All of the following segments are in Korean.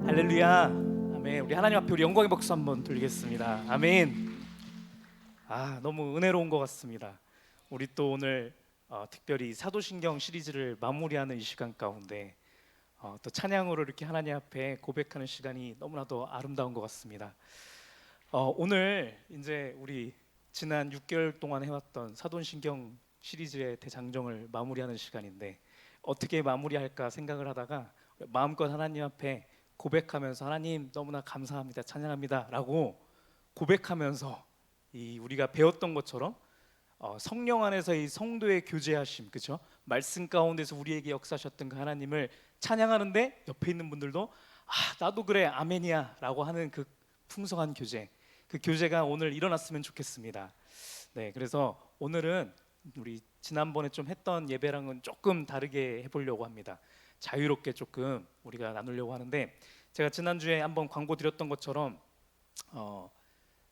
할렐루야. 아멘. 우리 하나님 앞에 우리 영광의 박수 한번 돌리겠습니다. 아멘. 너무 은혜로운 것 같습니다. 우리 또 오늘 특별히 사도신경 시리즈를 마무리하는 이 시간 가운데 또 찬양으로 이렇게 하나님 앞에 고백하는 시간이 너무나도 아름다운 것 같습니다. 오늘 이제 우리 지난 6개월 동안 해왔던 사도신경 시리즈의 대장정을 마무리하는 시간인데 어떻게 마무리할까 생각을 하다가 마음껏 하나님 앞에 고백하면서 하나님 너무나 감사합니다, 찬양합니다 라고 고백하면서 우리가 배웠던 것처럼 성령 안에서 이 성도의 교제하심, 그렇죠? 말씀 가운데서 우리에게 역사하셨던 그 하나님을 찬양하는데 옆에 있는 분들도 나도 그래 아멘이야 라고 하는 그 풍성한 교제, 그 교제가 오늘 일어났으면 좋겠습니다. 네, 그래서 오늘은 우리 지난번에 좀 했던 예배랑은 조금 다르게 해보려고 합니다. 자유롭게 조금 우리가 나누려고 하는데, 제가 지난주에 한번 광고 드렸던 것처럼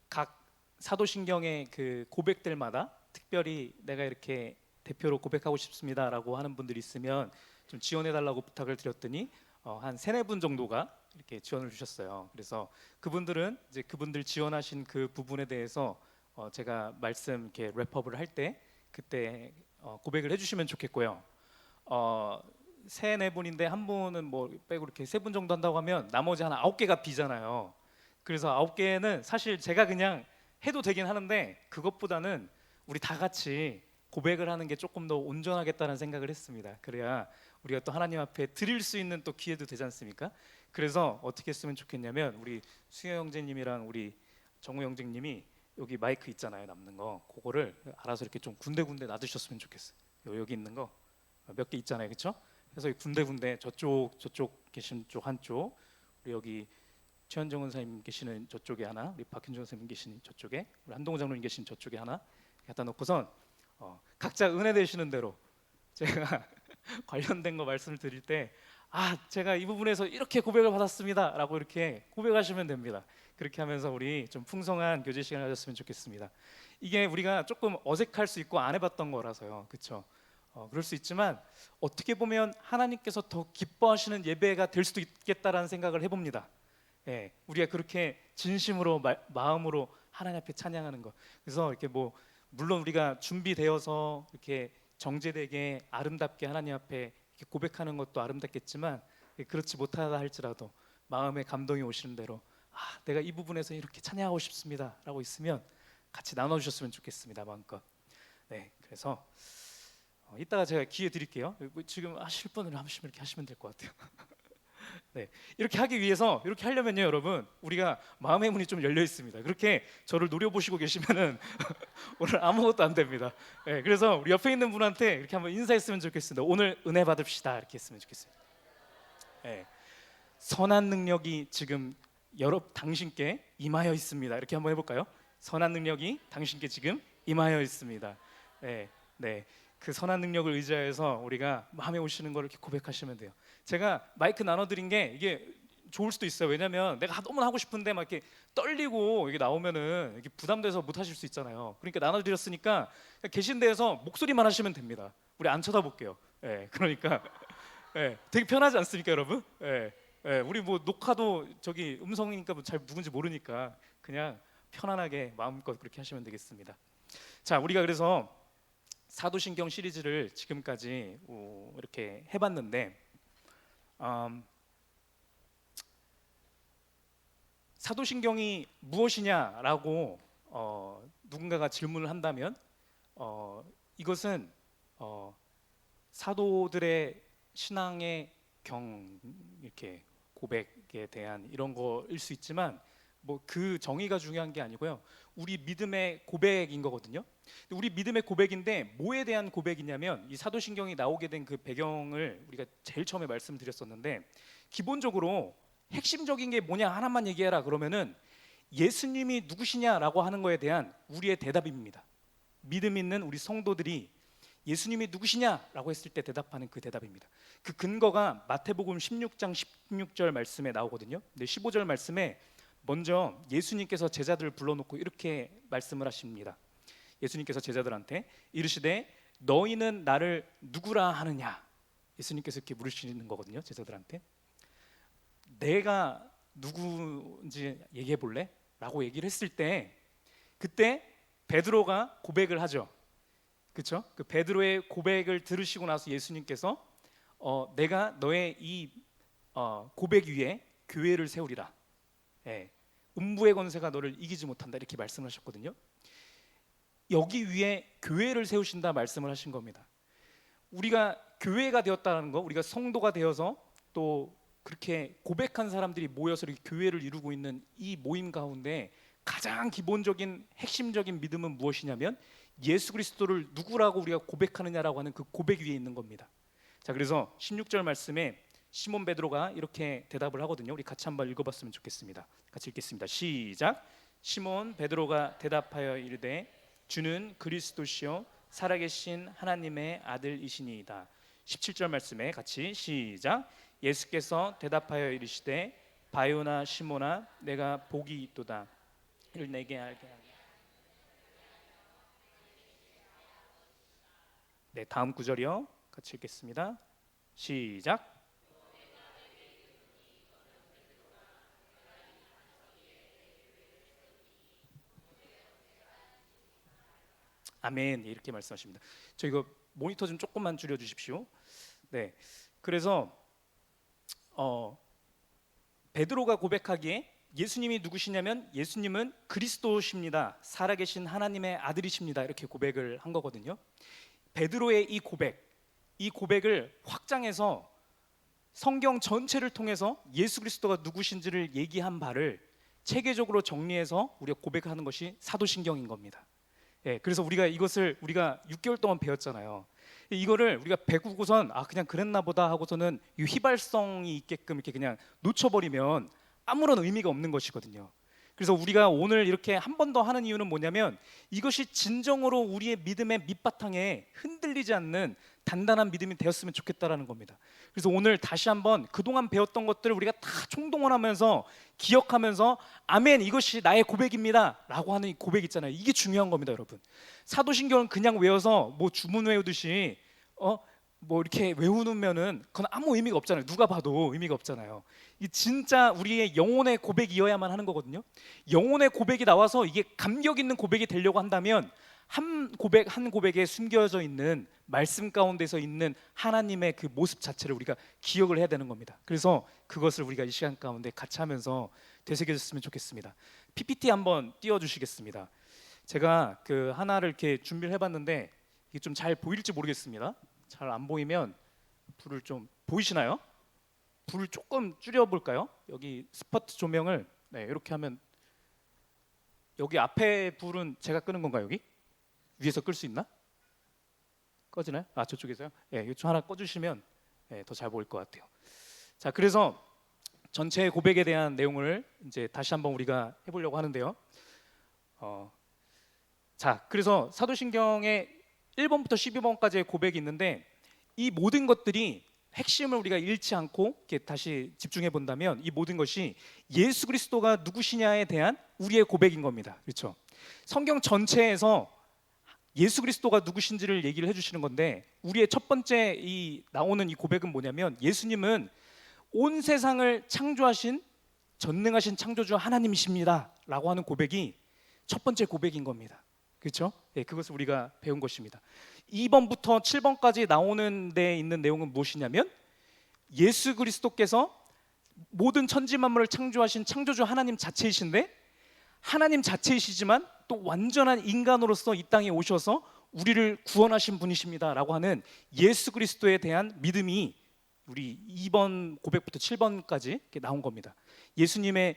각 사도신경의 그 고백들마다 특별히 내가 이렇게 대표로 고백하고 싶습니다 라고 하는 분들이 있으면 좀 지원해 달라고 부탁을 드렸더니 한 3-4분 정도가 이렇게 지원을 주셨어요. 그래서 그분들은 이제 그분들 지원하신 그 부분에 대해서 제가 말씀 이렇게 랩업을 할 때 그때 고백을 해주시면 좋겠고요. 3-4분인데 한 분은 뭐 빼고 이렇게 3분 정도 한다고 하면 나머지 한 9개가 비잖아요. 그래서 9개는 사실 제가 그냥 해도 되긴 하는데 그것보다는 우리 다 같이 고백을 하는 게 조금 더 온전하겠다는 생각을 했습니다. 그래야 우리가 또 하나님 앞에 드릴 수 있는 또 기회도 되지 않습니까? 그래서 어떻게 했으면 좋겠냐면 우리 수영 형제님이랑 우리 정우 형제님이 여기 마이크 있잖아요, 남는 거, 그거를 알아서 이렇게 좀 군데군데 놔두셨으면 좋겠어요. 여기 있는 거 몇 개 있잖아요, 그렇죠? 그래서 군데군데 저쪽 계신 쪽 한쪽, 우리 여기 최현정 원사님 계시는 저쪽에 하나, 우리 박현정 선생님 계시는 저쪽에, 우리 한동훈 장로님 계시는 저쪽에 하나 갖다 놓고선 각자 은혜 되시는 대로 제가 관련된 거 말씀을 드릴 때 제가 이 부분에서 이렇게 고백을 받았습니다 라고 이렇게 고백하시면 됩니다. 그렇게 하면서 우리 좀 풍성한 교제 시간을 가졌으면 좋겠습니다. 이게 우리가 조금 어색할 수 있고 안 해봤던 거라서요, 그렇죠? 그럴 수 있지만 어떻게 보면 하나님께서 더 기뻐하시는 예배가 될 수도 있겠다라는 생각을 해봅니다. 예, 우리가 그렇게 진심으로 마음으로 하나님 앞에 찬양하는 거. 그래서 이렇게 물론 우리가 준비되어서 이렇게 정제되게 아름답게 하나님 앞에 이렇게 고백하는 것도 아름답겠지만, 그렇지 못하다 할지라도 마음에 감동이 오시는 대로 내가 이 부분에서 이렇게 찬양하고 싶습니다 라고 있으면 같이 나눠주셨으면 좋겠습니다, 마음껏. 네, 그래서 이따가 제가 기회 드릴게요. 지금 하실 분은 한 번씩 이렇게 하시면 될 것 같아요. 네, 이렇게 하기 위해서, 이렇게 하려면요 여러분, 우리가 마음의 문이 좀 열려 있습니다. 그렇게 저를 노려보시고 계시면은 오늘 아무것도 안 됩니다. 네, 그래서 우리 옆에 있는 분한테 이렇게 한번 인사했으면 좋겠습니다. 오늘 은혜 받읍시다 이렇게 했으면 좋겠습니다. 네, 선한 능력이 지금 당신께 임하여 있습니다. 이렇게 한번 해볼까요? 선한 능력이 당신께 지금 임하여 있습니다. 네, 네. 그 선한 능력을 의지하여서 우리가 마음에 오시는 걸 이렇게 고백하시면 돼요. 제가 마이크 나눠드린 게 이게 좋을 수도 있어요. 왜냐면 내가 너무 하고 싶은데 막 이렇게 떨리고 이게 나오면은 이렇게 부담돼서 못 하실 수 있잖아요. 그러니까 나눠드렸으니까 계신 데에서 목소리만 하시면 됩니다. 우리 안 쳐다볼게요. 그러니까 되게 편하지 않습니까, 여러분? 우리 녹화도 저기 음성이니까 잘 누군지 모르니까 그냥 편안하게 마음껏 그렇게 하시면 되겠습니다. 자, 우리가 그래서 사도신경 시리즈를 지금까지 이렇게 해봤는데, 사도신경이 무엇이냐라고 누군가가 질문을 한다면 이것은 사도들의 신앙의 이렇게 고백에 대한 이런 거일 수 있지만 그 정의가 중요한 게 아니고요, 우리 믿음의 고백인 거거든요. 우리 믿음의 고백인데 뭐에 대한 고백이냐면, 이 사도신경이 나오게 된 그 배경을 우리가 제일 처음에 말씀드렸었는데, 기본적으로 핵심적인 게 뭐냐 하나만 얘기해라 그러면은 예수님이 누구시냐라고 하는 거에 대한 우리의 대답입니다. 믿음 있는 우리 성도들이 예수님이 누구시냐라고 했을 때 대답하는 그 대답입니다. 그 근거가 마태복음 16장 16절 말씀에 나오거든요. 근데 15절 말씀에 먼저 예수님께서 제자들을 불러놓고 이렇게 말씀을 하십니다. 예수님께서 제자들한테 이르시되 너희는 나를 누구라 하느냐. 예수님께서 이렇게 물으시는 거거든요, 제자들한테. 내가 누구인지 얘기해 볼래? 라고 얘기를 했을 때 그때 베드로가 고백을 하죠. 그렇죠? 그 베드로의 고백을 들으시고 나서 예수님께서 내가 너의 이 고백 위에 교회를 세우리라. 예, 음부의 권세가 너를 이기지 못한다 이렇게 말씀하셨거든요. 여기 위에 교회를 세우신다 말씀을 하신 겁니다. 우리가 교회가 되었다는 거, 우리가 성도가 되어서 또 그렇게 고백한 사람들이 모여서 이렇게 교회를 이루고 있는 이 모임 가운데 가장 기본적인 핵심적인 믿음은 무엇이냐면 예수 그리스도를 누구라고 우리가 고백하느냐라고 하는 그 고백 위에 있는 겁니다. 자, 그래서 16절 말씀에 시몬 베드로가 이렇게 대답을 하거든요. 우리 같이 한번 읽어봤으면 좋겠습니다. 같이 읽겠습니다. 시작. 시몬 베드로가 대답하여 이르되 주는 그리스도시요 살아계신 하나님의 아들이시니이다. 17절 말씀에 같이 시작. 예수께서 대답하여 이르시되 바요나 시몬아 내가 복이 있도다. 이를 내게 알게 하라. 네, 다음 구절이요. 같이 읽겠습니다. 시작. 아멘. 이렇게 말씀하십니다. 저 이거 모니터 좀 조금만 줄여 주십시오. 네. 그래서 베드로가 고백하기에 예수님이 누구시냐면 예수님은 그리스도십니다. 살아계신 하나님의 아들이십니다. 이렇게 고백을 한 거거든요. 베드로의 이 고백을 확장해서 성경 전체를 통해서 예수 그리스도가 누구신지를 얘기한 바를 체계적으로 정리해서 우리가 고백하는 것이 사도신경인 겁니다. 예, 그래서 우리가 이것을 우리가 6개월 동안 배웠잖아요. 이거를 우리가 배우고선 그냥 그랬나 보다 하고서는 이 휘발성이 있게끔 이렇게 그냥 놓쳐버리면 아무런 의미가 없는 것이거든요. 그래서 우리가 오늘 이렇게 한 번 더 하는 이유는 뭐냐면 이것이 진정으로 우리의 믿음의 밑바탕에 흔들리지 않는 단단한 믿음이 되었으면 좋겠다라는 겁니다. 그래서 오늘 다시 한번 그동안 배웠던 것들을 우리가 다 총동원하면서 기억하면서 아멘 이것이 나의 고백입니다 라고 하는 이 고백 있잖아요. 이게 중요한 겁니다, 여러분. 사도신경은 그냥 외워서 뭐 주문 외우듯이 뭐 이렇게 외우면은 그건 아무 의미가 없잖아요. 누가 봐도 의미가 없잖아요. 이 진짜 우리의 영혼의 고백이어야만 하는 거거든요. 영혼의 고백이 나와서 이게 감격 있는 고백이 되려고 한다면 한 고백에 숨겨져 있는 말씀 가운데서 있는 하나님의 그 모습 자체를 우리가 기억을 해야 되는 겁니다. 그래서 그것을 우리가 이 시간 가운데 같이 하면서 되새겨졌으면 좋겠습니다. PPT 한번 띄워주시겠습니다. 제가 그 하나를 이렇게 준비를 해봤는데 이게 좀 잘 보일지 모르겠습니다. 잘 안 보이면 불을 좀 보이시나요? 불을 조금 줄여볼까요? 여기 스포트 조명을 이렇게 하면 여기 앞에 불은 제가 끄는 건가요? 여기? 위에서 끌 수 있나? 꺼지나요? 저쪽에서요? 이쪽 하나 꺼주시면 더 잘 보일 것 같아요. 자, 그래서 전체 고백에 대한 내용을 이제 다시 한번 우리가 해보려고 하는데요. 자, 그래서 사도신경의 1번부터 12번까지의 고백이 있는데 이 모든 것들이 핵심을 우리가 잃지 않고 이렇게 다시 집중해 본다면 이 모든 것이 예수 그리스도가 누구시냐에 대한 우리의 고백인 겁니다. 그렇죠? 성경 전체에서 예수 그리스도가 누구신지를 얘기를 해주시는 건데 우리의 첫 번째 나오는 이 고백은 뭐냐면 예수님은 온 세상을 창조하신 전능하신 창조주 하나님이십니다 라고 하는 고백이 첫 번째 고백인 겁니다. 그렇죠? 그것을 우리가 배운 것입니다. 2번부터 7번까지 나오는 데 있는 내용은 무엇이냐면 예수 그리스도께서 모든 천지 만물을 창조하신 창조주 하나님 자체이신데 하나님 자체이시지만 또 완전한 인간으로서 이 땅에 오셔서 우리를 구원하신 분이십니다 라고 하는 예수 그리스도에 대한 믿음이 우리 2번 고백부터 7번까지 이렇게 나온 겁니다. 예수님의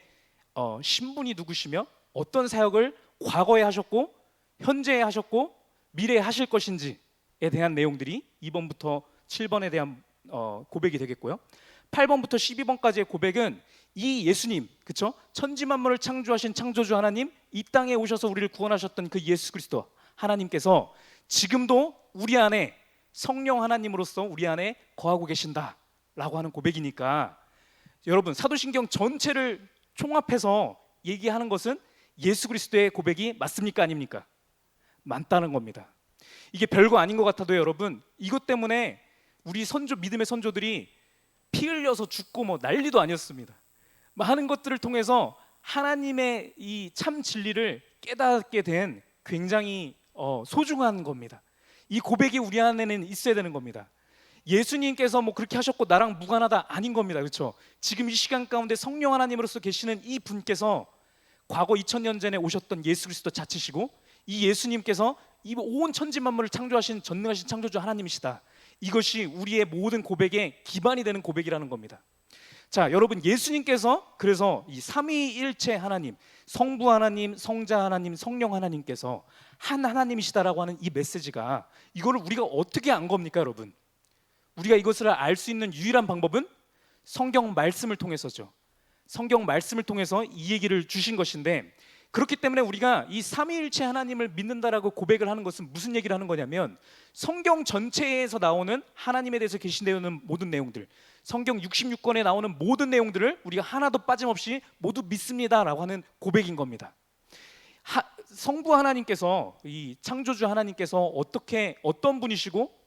신분이 누구시며 어떤 사역을 과거에 하셨고 현재에 하셨고 미래에 하실 것인지에 대한 내용들이 2번부터 7번에 대한 고백이 되겠고요. 8번부터 12번까지의 고백은 이 예수님, 그렇죠? 천지 만물을 창조하신 창조주 하나님, 이 땅에 오셔서 우리를 구원하셨던 그 예수 그리스도 하나님께서 지금도 우리 안에 성령 하나님으로서 우리 안에 거하고 계신다라고 하는 고백이니까 여러분 사도신경 전체를 총합해서 얘기하는 것은 예수 그리스도의 고백이 맞습니까? 아닙니까? 맞다는 겁니다. 이게 별거 아닌 것 같아도 여러분 이것 때문에 우리 믿음의 선조들이 피 흘려서 죽고 뭐 난리도 아니었습니다. 하는 것들을 통해서 하나님의 이 참 진리를 깨닫게 된 굉장히 소중한 겁니다. 이 고백이 우리 안에는 있어야 되는 겁니다. 예수님께서 뭐 그렇게 하셨고 나랑 무관하다 아닌 겁니다. 그렇죠? 지금 이 시간 가운데 성령 하나님으로서 계시는 이 분께서 과거 2000년 전에 오셨던 예수 그리스도 자체시고, 이 예수님께서 이 온 천지 만물을 창조하신 전능하신 창조주 하나님이시다. 이것이 우리의 모든 고백의 기반이 되는 고백이라는 겁니다. 자, 여러분, 예수님께서 그래서 이 삼위일체 하나님, 성부 하나님, 성자 하나님, 성령 하나님께서 한 하나님이시다라고 하는 이 메시지가, 이거를 우리가 어떻게 안 겁니까, 여러분? 우리가 이것을 알 수 있는 유일한 방법은 성경 말씀을 통해서죠. 성경 말씀을 통해서 이 얘기를 주신 것인데, 그렇기 때문에 우리가 이 삼위일체 하나님을 믿는다라고 고백을 하는 것은 무슨 얘기를 하는 거냐면, 성경 전체에서 나오는 하나님에 대해서 계시되어 있는 모든 내용들, 성경 66권에 나오는 모든 내용들을 우리가 하나도 빠짐없이 모두 믿습니다라고 하는 고백인 겁니다. 성부 하나님께서, 이 창조주 하나님께서 어떤 분이시고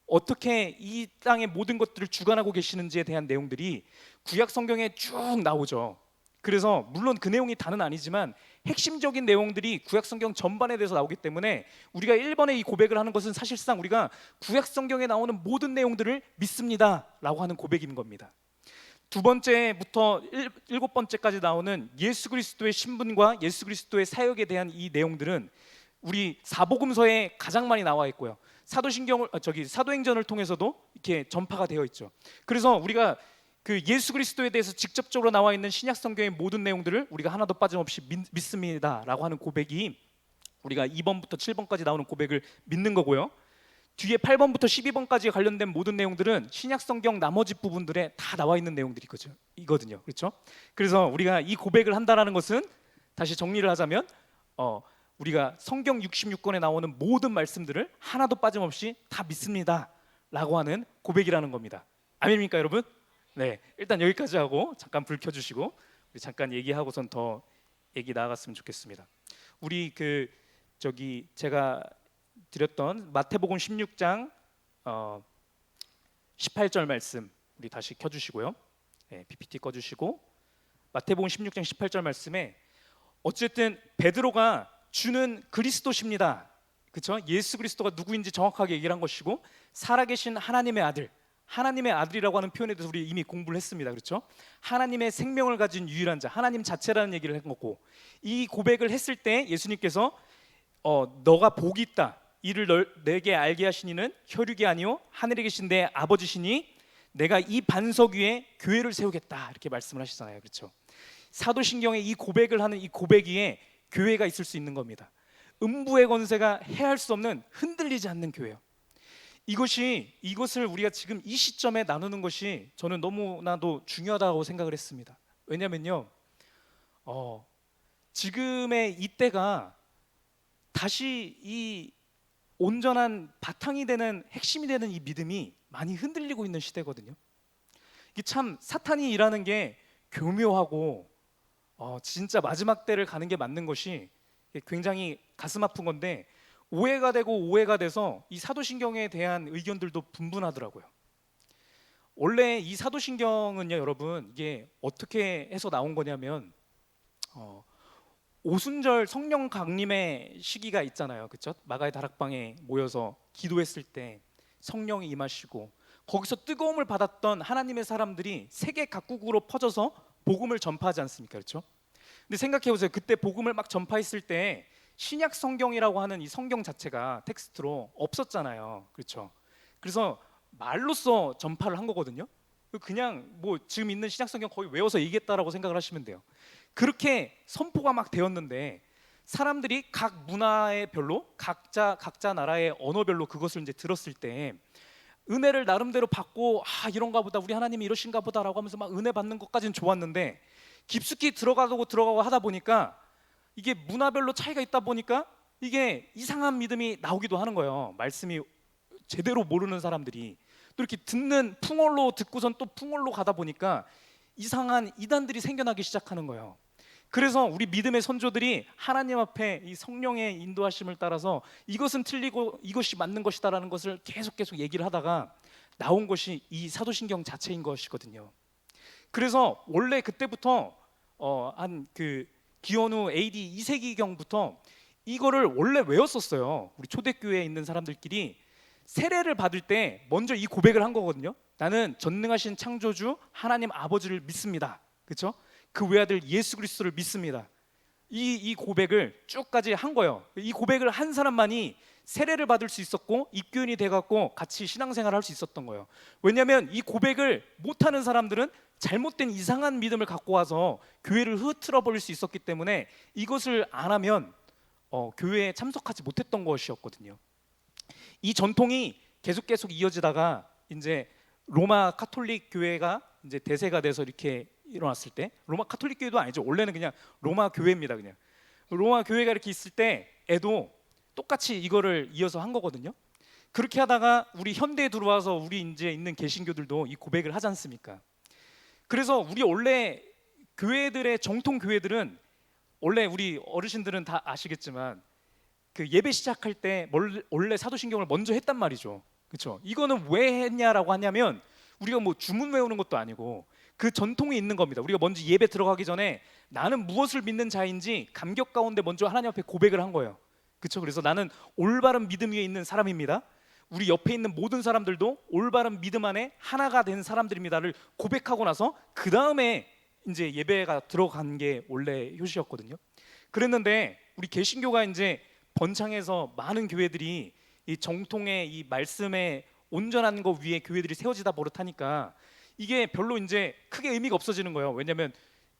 어떻게 이 땅의 모든 것들을 주관하고 계시는지에 대한 내용들이 구약 성경에 쭉 나오죠. 그래서 물론 그 내용이 다는 아니지만 핵심적인 내용들이 구약 성경 전반에 대해서 나오기 때문에 우리가 1번에 이 고백을 하는 것은 사실상 우리가 구약 성경에 나오는 모든 내용들을 믿습니다라고 하는 고백인 겁니다. 두 번째부터 일곱 번째까지 나오는 예수 그리스도의 신분과 예수 그리스도의 사역에 대한 이 내용들은 우리 사복음서에 가장 많이 나와 있고요. 사도행전을 통해서도 이렇게 전파가 되어 있죠. 그래서 우리가 그 예수 그리스도에 대해서 직접적으로 나와 있는 신약 성경의 모든 내용들을 우리가 하나도 빠짐없이 믿습니다라고 하는 고백이, 우리가 2번부터 7번까지 나오는 고백을 믿는 거고요. 뒤에 8번부터 12번까지 관련된 모든 내용들은 신약 성경 나머지 부분들에 다 나와 있는 내용들이거든요. 그렇죠? 그래서 우리가 이 고백을 한다라는 것은, 다시 정리를 하자면 우리가 성경 66권에 나오는 모든 말씀들을 하나도 빠짐없이 다 믿습니다라고 하는 고백이라는 겁니다. 아멘입니까, 여러분? 네, 일단 여기까지 하고 잠깐 불 켜주시고 우리 잠깐 얘기하고선 더 얘기 나아갔으면 좋겠습니다. 우리 제가 드렸던 마태복음 16장 18절 말씀 우리 다시 켜주시고요. 네, PPT 꺼주시고 마태복음 16장 18절 말씀에 어쨌든 베드로가 주는 그리스도십니다. 그렇죠? 예수 그리스도가 누구인지 정확하게 얘기를 한 것이고, 살아계신 하나님의 아들, 하나님의 아들이라고 하는 표현에 대해서 우리 이미 공부를 했습니다. 그렇죠? 하나님의 생명을 가진 유일한 자, 하나님 자체라는 얘기를 한 거고, 이 고백을 했을 때 예수님께서 너가 복이 있다, 이를 내게 알게 하신 이는 혈육이 아니요 하늘에 계신 내 아버지시니 내가 이 반석 위에 교회를 세우겠다, 이렇게 말씀을 하시잖아요. 그렇죠? 사도신경에 이 고백을 하는 이 고백 위에 교회가 있을 수 있는 겁니다. 음부의 권세가 해할 수 없는 흔들리지 않는 교회요. 이것을 우리가 지금 이 시점에 나누는 것이 저는 너무나도 중요하다고 생각을 했습니다. 왜냐면요, 지금의 이때가 다시 이 온전한 바탕이 되는, 핵심이 되는 이 믿음이 많이 흔들리고 있는 시대거든요. 이게 참 사탄이 일하는 게 교묘하고 진짜 마지막 때를 가는 게 맞는 것이 굉장히 가슴 아픈 건데, 오해가 돼서 이 사도신경에 대한 의견들도 분분하더라고요. 원래 이 사도신경은요, 여러분, 이게 어떻게 해서 나온 거냐면 오순절 성령 강림의 시기가 있잖아요. 그렇죠? 마가의 다락방에 모여서 기도했을 때 성령이 임하시고 거기서 뜨거움을 받았던 하나님의 사람들이 세계 각국으로 퍼져서 복음을 전파하지 않습니까? 그렇죠? 근데 생각해 보세요. 그때 복음을 막 전파했을 때 신약 성경이라고 하는 이 성경 자체가 텍스트로 없었잖아요. 그렇죠? 그래서 말로써 전파를 한 거거든요. 그냥 뭐 지금 있는 신약 성경 거의 외워서 얘기했다라고 생각을 하시면 돼요. 그렇게 선포가 막 되었는데 사람들이 각 문화의 별로 각자 나라의 언어별로 그것을 이제 들었을 때 은혜를 나름대로 받고, 이런가 보다, 우리 하나님이 이러신가 보다라고 하면서 막 은혜 받는 것까지는 좋았는데, 깊숙이 들어가고 하다 보니까 이게 문화별로 차이가 있다 보니까 이게 이상한 믿음이 나오기도 하는 거예요. 말씀이 제대로 모르는 사람들이 또 이렇게 풍월로 듣고선 또 풍월로 가다 보니까 이상한 이단들이 생겨나기 시작하는 거예요. 그래서 우리 믿음의 선조들이 하나님 앞에 이 성령의 인도하심을 따라서 이것은 틀리고 이것이 맞는 것이다라는 것을 계속 얘기를 하다가 나온 것이 이 사도신경 자체인 것이거든요. 그래서 원래 그때부터 한 그 기원후 AD 2세기경부터 이거를 원래 외웠었어요. 우리 초대교회에 있는 사람들끼리 세례를 받을 때 먼저 이 고백을 한 거거든요. 나는 전능하신 창조주 하나님 아버지를 믿습니다. 그렇죠? 그 외아들 예수 그리스도를 믿습니다. 이 고백을 쭉까지 한 거예요. 이 고백을 한 사람만이 세례를 받을 수 있었고 입교인이 돼갖고 같이 신앙생활을 할 수 있었던 거예요. 왜냐하면 이 고백을 못하는 사람들은 잘못된 이상한 믿음을 갖고 와서 교회를 흐트러 버릴 수 있었기 때문에 이것을 안 하면 교회에 참석하지 못했던 것이었거든요. 이 전통이 계속 이어지다가 이제 로마 카톨릭 교회가 이제 대세가 돼서 이렇게 일어났을 때, 로마 카톨릭 교회도 아니죠. 원래는 그냥 로마 교회입니다. 그냥 로마 교회가 이렇게 있을 때 애도 똑같이 이거를 이어서 한 거거든요. 그렇게 하다가 우리 현대에 들어와서 우리 이제 있는 개신교들도 이 고백을 하지 않습니까? 그래서 우리 원래 교회들의 정통 교회들은 원래 우리 어르신들은 다 아시겠지만 그 예배 시작할 때 원래 사도신경을 먼저 했단 말이죠. 그렇죠? 이거는 왜 했냐라고 하냐면 우리가 뭐 주문 외우는 것도 아니고 그 전통이 있는 겁니다. 우리가 먼저 예배 들어가기 전에 나는 무엇을 믿는 자인지 감격 가운데 먼저 하나님 앞에 고백을 한 거예요. 그렇죠? 그래서 나는 올바른 믿음 위에 있는 사람입니다. 우리 옆에 있는 모든 사람들도 올바른 믿음 안에 하나가 된 사람들입니다를 고백하고 나서 그 다음에 이제 예배가 들어간 게 원래 효시였거든요. 그랬는데 우리 개신교가 이제 번창해서 많은 교회들이 이 정통의 이 말씀에 온전한 거 위에 교회들이 세워지다 버릇하니까 이게 별로 이제 크게 의미가 없어지는 거예요. 왜냐하면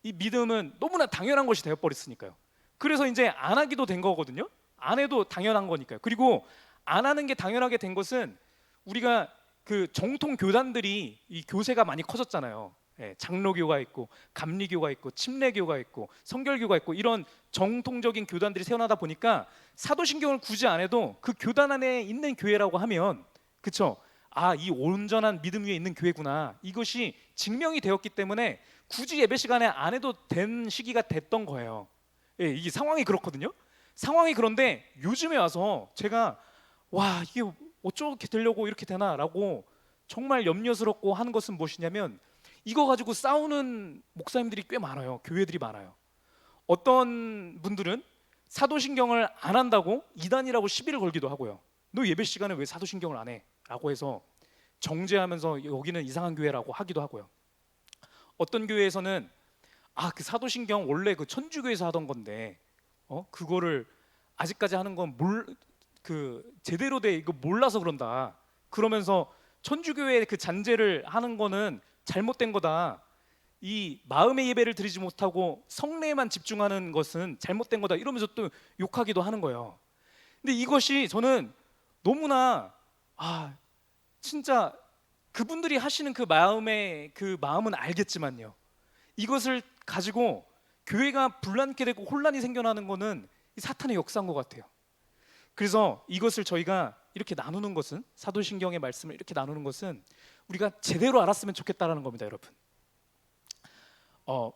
이 믿음은 너무나 당연한 것이 되어버렸으니까요. 그래서 이제 안 하기도 된 거거든요. 안 해도 당연한 거니까요. 그리고 안 하는 게 당연하게 된 것은 우리가 그 정통 교단들이 이 교세가 많이 커졌잖아요. 장로교가 있고 감리교가 있고 침례교가 있고 성결교가 있고 이런 정통적인 교단들이 세어나다 보니까 사도신경을 굳이 안 해도 그 교단 안에 있는 교회라고 하면 그쵸? 아, 이 온전한 믿음 위에 있는 교회구나. 이것이 증명이 되었기 때문에 굳이 예배 시간에 안 해도 된 시기가 됐던 거예요. 이게 상황이 그렇거든요. 상황이 그런데 요즘에 와서 제가 와, 이게 어쩌게 되려고 이렇게 되나라고 정말 염려스럽고 하는 것은 무엇이냐면 이거 가지고 싸우는 목사님들이 꽤 많아요. 교회들이 많아요. 어떤 분들은 사도신경을 안 한다고 이단이라고 시비를 걸기도 하고요. 너 예배 시간에 왜 사도신경을 안 해? 라고 해서 정죄하면서 여기는 이상한 교회라고 하기도 하고요. 어떤 교회에서는 그 사도신경 원래 그 천주교에서 하던 건데 그거를 아직까지 하는 건 제대로 돼 이거 몰라서 그런다. 그러면서 천주교의 그 잔재를 하는 거는 잘못된 거다. 이 마음의 예배를 드리지 못하고 성례에만 집중하는 것은 잘못된 거다. 이러면서 또 욕하기도 하는 거예요. 근데 이것이 저는 너무나 진짜 그분들이 하시는 그 마음은 알겠지만요. 이것을 가지고 교회가 불란케 되고 혼란이 생겨나는 거는 사탄의 역사인 것 같아요. 그래서 이것을 저희가 이렇게 나누는 것은 사도신경의 말씀을 이렇게 나누는 것은 우리가 제대로 알았으면 좋겠다라는 겁니다, 여러분.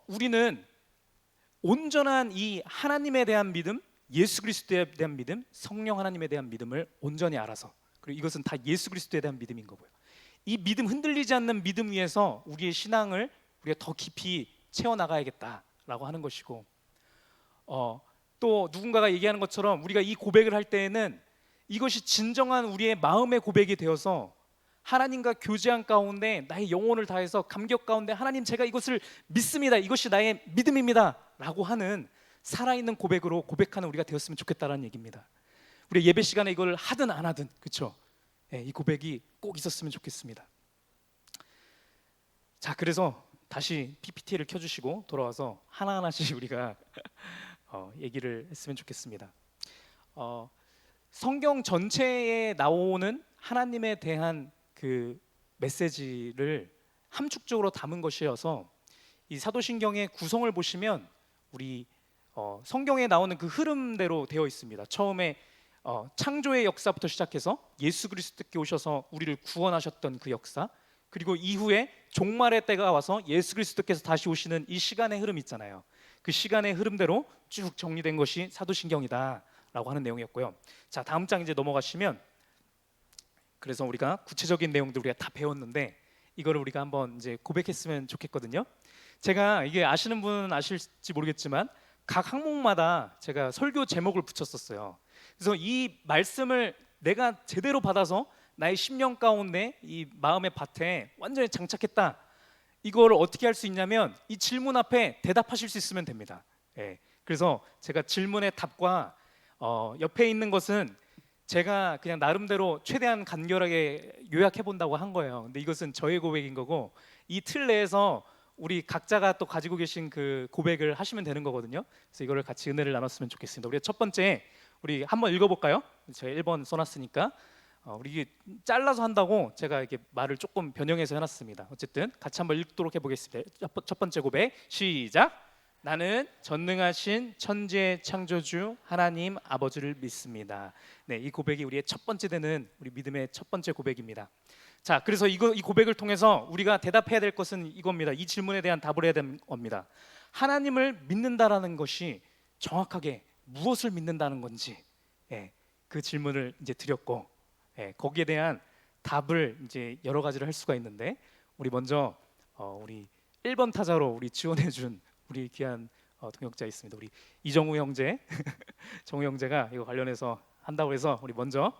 우리는 온전한 이 하나님에 대한 믿음, 예수 그리스도에 대한 믿음, 성령 하나님에 대한 믿음을 온전히 알아서 그리고 이것은 다 예수 그리스도에 대한 믿음인 거고요. 이 믿음 흔들리지 않는 믿음 위에서 우리의 신앙을 우리가 더 깊이 채워나가야겠다라고 하는 것이고 또 누군가가 얘기하는 것처럼 우리가 이 고백을 할 때에는 이것이 진정한 우리의 마음의 고백이 되어서 하나님과 교제한 가운데 나의 영혼을 다해서 감격 가운데 하나님 제가 이것을 믿습니다. 이것이 나의 믿음입니다. 라고 하는 살아있는 고백으로 고백하는 우리가 되었으면 좋겠다라는 얘기입니다. 우리 예배 시간에 이걸 하든 안 하든 그렇죠? 이 고백이 꼭 있었으면 좋겠습니다. 자, 그래서 다시 PPT를 켜주시고 돌아와서 하나하나씩 우리가 얘기를 했으면 좋겠습니다. 성경 전체에 나오는 하나님에 대한 그 메시지를 함축적으로 담은 것이어서 이 사도신경의 구성을 보시면 우리 성경에 나오는 그 흐름대로 되어 있습니다. 처음에 창조의 역사부터 시작해서 예수 그리스도께 오셔서 우리를 구원하셨던 그 역사, 그리고 이후에 종말의 때가 와서 예수 그리스도께서 다시 오시는 이 시간의 흐름 있잖아요. 그 시간의 흐름대로 쭉 정리된 것이 사도신경이다라고 하는 내용이었고요. 자, 다음 장 이제 넘어가시면 그래서 우리가 구체적인 내용들 우리가 다 배웠는데 이거를 우리가 한번 이제 고백했으면 좋겠거든요. 제가 이게 아시는 분은 아실지 모르겠지만 각 항목마다 제가 설교 제목을 붙였었어요. 그래서 이 말씀을 내가 제대로 받아서 나의 심령 가운데 이 마음의 밭에 완전히 장착했다. 이걸 어떻게 할 수 있냐면 이 질문 앞에 대답하실 수 있으면 됩니다. 예. 그래서 제가 질문의 답과 옆에 있는 것은 제가 그냥 나름대로 최대한 간결하게 요약해 본다고 한 거예요. 근데 이것은 저의 고백인 거고 이 틀 내에서 우리 각자가 또 가지고 계신 그 고백을 하시면 되는 거거든요. 그래서 이거를 같이 은혜를 나눴으면 좋겠습니다. 우리 첫 번째 우리 한번 읽어볼까요? 제가 1번 써놨으니까 우리 이게 잘라서 한다고 제가 이렇게 말을 조금 변형해서 해놨습니다. 어쨌든 같이 한번 읽도록 해보겠습니다. 첫 번째 고백 시작. 나는 전능하신 천지의 창조주 하나님 아버지를 믿습니다. 네, 이 고백이 우리의 첫 번째 되는 우리 믿음의 첫 번째 고백입니다. 자, 그래서 이 고백을 통해서 우리가 대답해야 될 것은 이겁니다. 이 질문에 대한 답을 해야 되는 겁니다. 하나님을 믿는다라는 것이 정확하게 무엇을 믿는다는 건지, 그 질문을 이제 드렸고, 거기에 대한 답을 이제 여러 가지를 할 수가 있는데, 우리 먼저 우리 1번 타자로 우리 지원해준 우리 귀한 동역자 있습니다. 우리 이정우 형제, 정우 형제가 이거 관련해서 한다고 해서 우리 먼저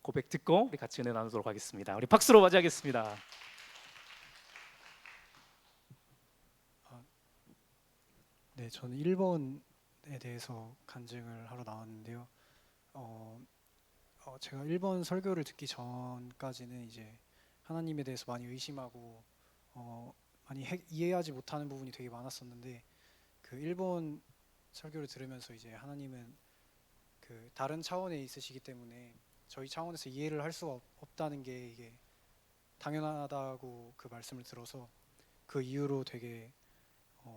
고백 듣고 우리 같이 은혜 나누도록 하겠습니다. 우리 박수로 맞이하겠습니다. 네, 저는 1번에 대해서 간증을 하러 나왔는데요. 제가 1번 설교를 듣기 전까지는 이제 하나님에 대해서 많이 의심하고 많이 이해하지 못하는 부분이 되게 많았었는데 그 1번 설교를 들으면서 이제 하나님은 그 다른 차원에 있으시기 때문에 저희 차원에서 이해를 할 수가 없다는 게 이게 당연하다고 그 말씀을 들어서 그 이후로 되게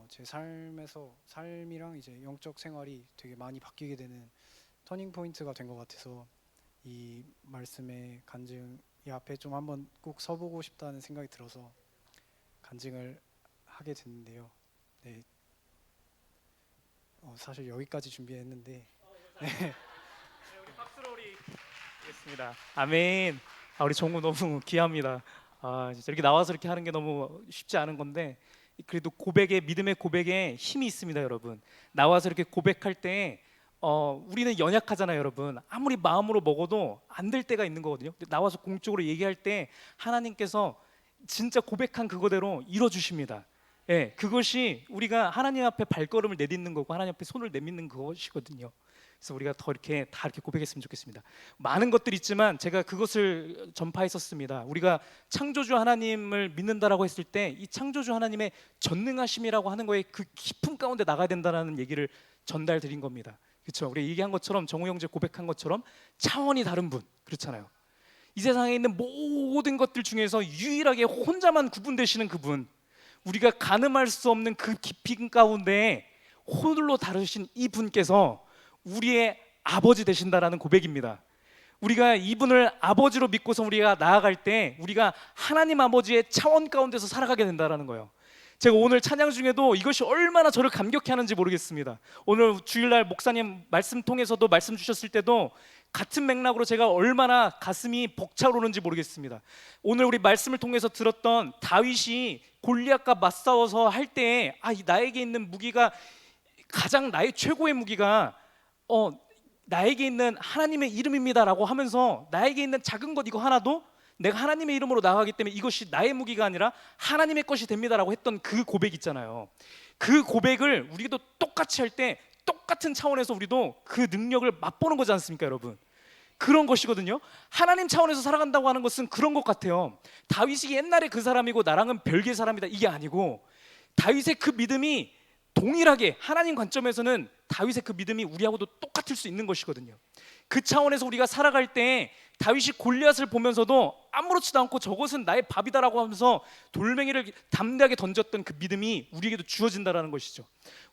제 삶이랑 이제 영적 생활이 되게 많이 바뀌게 되는 터닝 포인트가 된 것 같아서 이 말씀의 간증 이 앞에 좀 한번 꼭 서보고 싶다는 생각이 들어서 간증을 하게 됐는데요. 네, 사실 여기까지 준비했는데 네. 우리 박수로 우리 하겠습니다. 아멘. 우리 정우 너무 귀합니다. 진짜 이렇게 나와서 이렇게 하는 게 너무 쉽지 않은 건데 그래도 믿음의 고백에 힘이 있습니다, 여러분. 나와서 이렇게 고백할 때 우리는 연약하잖아요, 여러분. 아무리 마음으로 먹어도 안 될 때가 있는 거거든요. 근데 나와서 공적으로 얘기할 때 하나님께서 진짜 고백한 그거대로 이뤄주십니다. 그것이 우리가 하나님 앞에 발걸음을 내딛는 거고 하나님 앞에 손을 내밀는 것이거든요. 그래서 우리가 더 이렇게 다 이렇게 고백했으면 좋겠습니다. 많은 것들이 있지만 제가 그것을 전파했었습니다. 우리가 창조주 하나님을 믿는다라고 했을 때 이 창조주 하나님의 전능하심이라고 하는 거에 그 깊은 가운데 나가야 된다는 얘기를 전달드린 겁니다. 그렇죠? 우리 얘기한 것처럼 정우 형제 고백한 것처럼 차원이 다른 분 그렇잖아요. 이 세상에 있는 모든 것들 중에서 유일하게 혼자만 구분되시는 그분, 우리가 가늠할 수 없는 그 깊이 가운데 홀로 다루신 이 분께서 우리의 아버지 되신다라는 고백입니다. 우리가 이분을 아버지로 믿고서 우리가 나아갈 때 우리가 하나님 아버지의 차원 가운데서 살아가게 된다라는 거예요. 제가 오늘 찬양 중에도 이것이 얼마나 저를 감격해 하는지 모르겠습니다. 오늘 주일날 목사님 말씀 통해서도 말씀 주셨을 때도 같은 맥락으로 제가 얼마나 가슴이 벅차오르는지 모르겠습니다. 오늘 우리 말씀을 통해서 들었던 다윗이 골리앗과 맞싸워서 할 때 나에게 있는 무기가 가장 나의 최고의 무기가 나에게 있는 하나님의 이름입니다라고 하면서 나에게 있는 작은 것 이거 하나도 내가 하나님의 이름으로 나가기 때문에 이것이 나의 무기가 아니라 하나님의 것이 됩니다라고 했던 그 고백 있잖아요. 그 고백을 우리도 똑같이 할 때 똑같은 차원에서 우리도 그 능력을 맛보는 거지 않습니까, 여러분? 그런 것이거든요. 하나님 차원에서 살아간다고 하는 것은 그런 것 같아요. 다윗이 옛날에 그 사람이고 나랑은 별개의 사람이다 이게 아니고 다윗의 그 믿음이 동일하게 하나님 관점에서는 다윗의 그 믿음이 우리하고도 똑같을 수 있는 것이거든요. 그 차원에서 우리가 살아갈 때 다윗이 골리앗을 보면서도 아무렇지도 않고 저것은 나의 밥이다라고 하면서 돌멩이를 담대하게 던졌던 그 믿음이 우리에게도 주어진다라는 것이죠.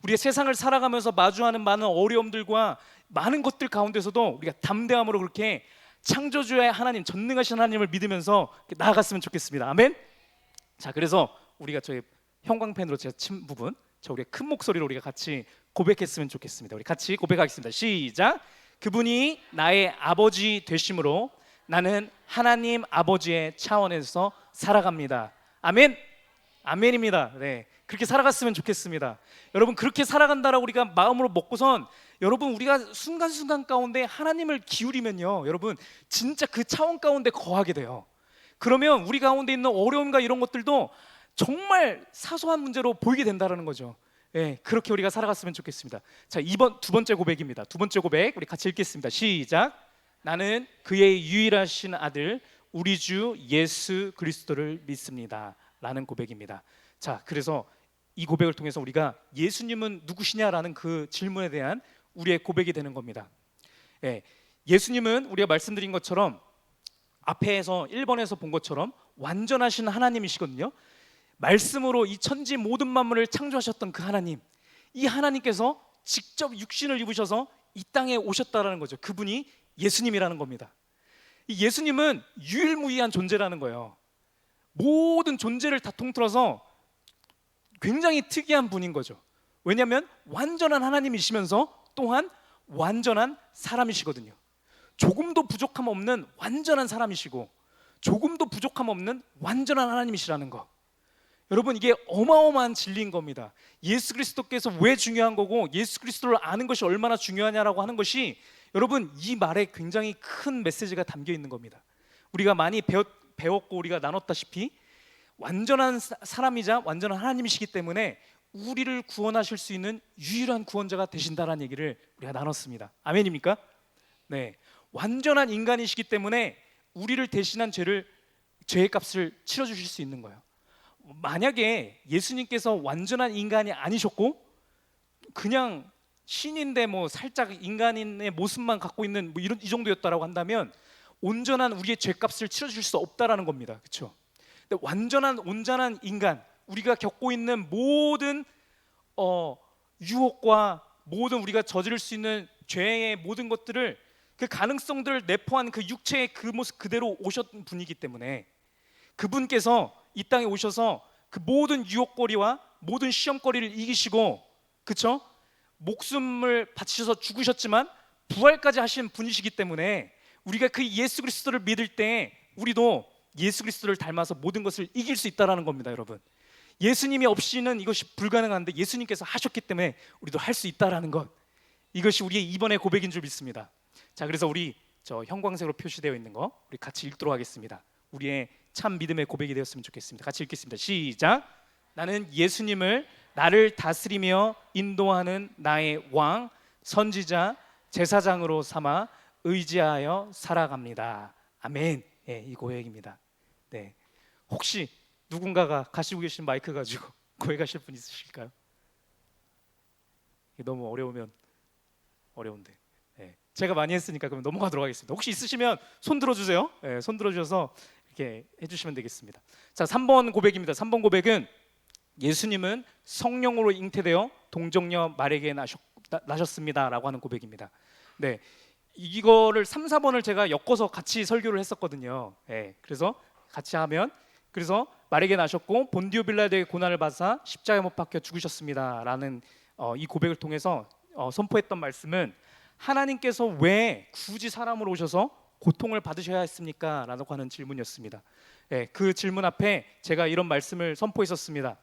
우리의 세상을 살아가면서 마주하는 많은 어려움들과 많은 것들 가운데서도 우리가 담대함으로 그렇게 창조주의 하나님, 전능하신 하나님을 믿으면서 나아갔으면 좋겠습니다. 아멘. 자, 그래서 우리가 저희 형광펜으로 제가 친 부분 우리 큰 목소리로 우리가 같이 고백했으면 좋겠습니다. 우리 같이 고백하겠습니다. 시작. 그분이 나의 아버지 되심으로 나는 하나님 아버지의 차원에서 살아갑니다. 아멘. 아멘입니다. 네, 그렇게 살아갔으면 좋겠습니다. 여러분 그렇게 살아간다라고 우리가 마음으로 먹고선 여러분 우리가 순간순간 가운데 하나님을 기울이면요 여러분 진짜 그 차원 가운데 거하게 돼요. 그러면 우리 가운데 있는 어려움과 이런 것들도 정말 사소한 문제로 보이게 된다는 거죠. 예, 그렇게 우리가 살아갔으면 좋겠습니다. 자, 두 번째 고백입니다. 두 번째 고백 우리 같이 읽겠습니다. 시작. 나는 그의 유일하신 아들 우리 주 예수 그리스도를 믿습니다. 라는 고백입니다. 자, 그래서 이 고백을 통해서 우리가 예수님은 누구시냐라는 그 질문에 대한 우리의 고백이 되는 겁니다. 예, 예수님은 우리가 말씀드린 것처럼 앞에서 1번에서 본 것처럼 완전하신 하나님이시거든요. 말씀으로 이 천지 모든 만물을 창조하셨던 그 하나님, 이 하나님께서 직접 육신을 입으셔서 이 땅에 오셨다라는 거죠. 그분이 예수님이라는 겁니다. 이 예수님은 유일무이한 존재라는 거예요. 모든 존재를 다 통틀어서 굉장히 특이한 분인 거죠. 왜냐하면 완전한 하나님이시면서 또한 완전한 사람이시거든요. 조금도 부족함 없는 완전한 사람이시고 조금도 부족함 없는 완전한 하나님이시라는 거. 여러분 이게 어마어마한 진리인 겁니다. 예수 그리스도께서 왜 중요한 거고 예수 그리스도를 아는 것이 얼마나 중요하냐라고 하는 것이 여러분 이 말에 굉장히 큰 메시지가 담겨 있는 겁니다. 우리가 많이 배웠고 우리가 나눴다시피 완전한 사람이자 완전한 하나님이시기 때문에 우리를 구원하실 수 있는 유일한 구원자가 되신다라는 얘기를 우리가 나눴습니다. 아멘입니까? 네, 완전한 인간이시기 때문에 우리를 대신한 죄의 값을 치러주실 수 있는 거예요. 만약에 예수님께서 완전한 인간이 아니셨고 그냥 신인데 뭐 살짝 인간인의 모습만 갖고 있는 뭐 이 정도였다라고 한다면 온전한 우리의 죄값을 치러줄 수 없다라는 겁니다. 그렇죠? 근데 완전한 온전한 인간, 우리가 겪고 있는 모든 유혹과 모든 우리가 저지를 수 있는 죄의 모든 것들을 그 가능성들을 내포한 그 육체의 그 모습 그대로 오셨던 분이기 때문에 그분께서 이 땅에 오셔서 그 모든 유혹거리와 모든 시험거리를 이기시고 그쵸? 목숨을 바치셔서 죽으셨지만 부활까지 하신 분이시기 때문에 우리가 그 예수 그리스도를 믿을 때 우리도 예수 그리스도를 닮아서 모든 것을 이길 수 있다는 겁니다. 여러분 예수님이 없이는 이것이 불가능한데 예수님께서 하셨기 때문에 우리도 할 수 있다는 것, 이것이 우리의 이번의 고백인 줄 믿습니다. 자, 그래서 우리 저 형광색으로 표시되어 있는 거 우리 같이 읽도록 하겠습니다. 우리의 참 믿음의 고백이 되었으면 좋겠습니다. 같이 읽겠습니다. 시작. 나는 예수님을 나를 다스리며 인도하는 나의 왕, 선지자, 제사장으로 삼아 의지하여 살아갑니다. 아멘. 예, 이 고백입니다. 네, 혹시 누군가가 가지고 계신 마이크 가지고 고백하실 분 있으실까요? 너무 어려우면 어려운데 제가 많이 했으니까 그럼 넘어가도록 하겠습니다. 혹시 있으시면 손 들어주세요. 손 들어주셔서 이렇게 해주시면 되겠습니다. 자, 3번 고백입니다. 3번 고백은 예수님은 성령으로 잉태되어 동정녀 마리아에게 나셨습니다라고 하는 고백입니다. 네, 이거를 3, 4번을 제가 엮어서 같이 설교를 했었거든요. 그래서 같이 하면 그래서 마리아에게 나셨고 본디오 빌라도의 고난을 받아 십자가에 못 박혀 죽으셨습니다라는 이 고백을 통해서 선포했던 말씀은 하나님께서 왜 굳이 사람으로 오셔서 고통을 받으셔야 했습니까? 라고 하는 질문이었습니다. 그 질문 앞에 제가 이런 말씀을 선포했었습니다.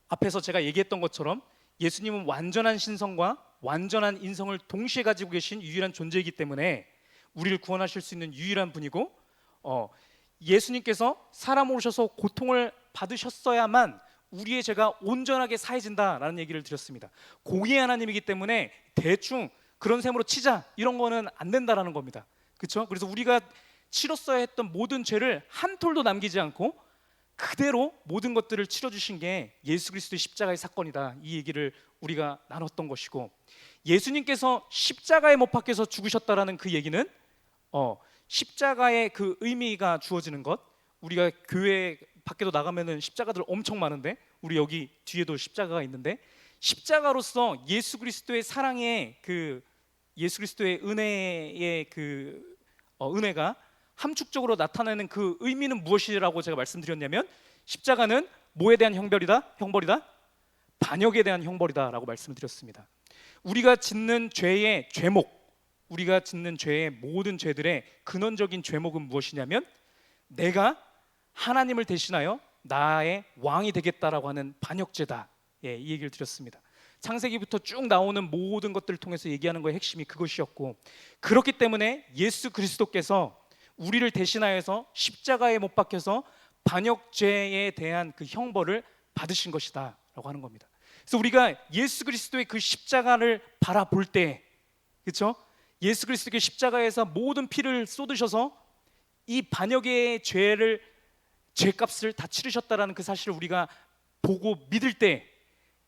앞에서 제가 얘기했던 것처럼 예수님은 완전한 신성과 완전한 인성을 동시에 가지고 계신 유일한 존재이기 때문에 우리를 구원하실 수 있는 유일한 분이고 예수님께서 사람으로 오셔서 고통을 받으셨어야만 우리의 죄가 온전하게 사해진다라는 얘기를 드렸습니다. 공의의 하나님이기 때문에 대충 그런 셈으로 치자 이런 거는 안 된다라는 겁니다. 그렇죠? 그래서 우리가 치렀어야 했던 모든 죄를 한 톨도 남기지 않고 그대로 모든 것들을 치러주신 게 예수 그리스도의 십자가의 사건이다, 이 얘기를 우리가 나눴던 것이고, 예수님께서 십자가에 못 박혀서 죽으셨다라는 그 얘기는 십자가의 그 의미가 주어지는 것, 우리가 교회 밖에도 나가면은 십자가들 엄청 많은데 우리 여기 뒤에도 십자가가 있는데 십자가로서 예수 그리스도의 사랑의 그 예수 그리스도의 은혜의 그 은혜가 함축적으로 나타내는 그 의미는 무엇이라고 제가 말씀드렸냐면 십자가는 뭐에 대한 형벌이다? 반역에 대한 형벌이다라고 말씀드렸습니다. 우리가 짓는 죄의 죄목, 우리가 짓는 죄의 모든 죄들의 근원적인 죄목은 무엇이냐면 내가 하나님을 대신하여 나의 왕이 되겠다라고 하는 반역죄다. 예, 이 얘기를 드렸습니다. 창세기부터 쭉 나오는 모든 것들을 통해서 얘기하는 거의 핵심이 그것이었고, 그렇기 때문에 예수 그리스도께서 우리를 대신하여서 십자가에 못 박혀서 반역죄에 대한 그 형벌을 받으신 것이다 라고 하는 겁니다. 그래서 우리가 예수 그리스도의 그 십자가를 바라볼 때, 그렇죠? 예수 그리스도의 십자가에서 모든 피를 쏟으셔서 이 반역의 죄값을 다 치르셨다라는 그 사실을 우리가 보고 믿을 때,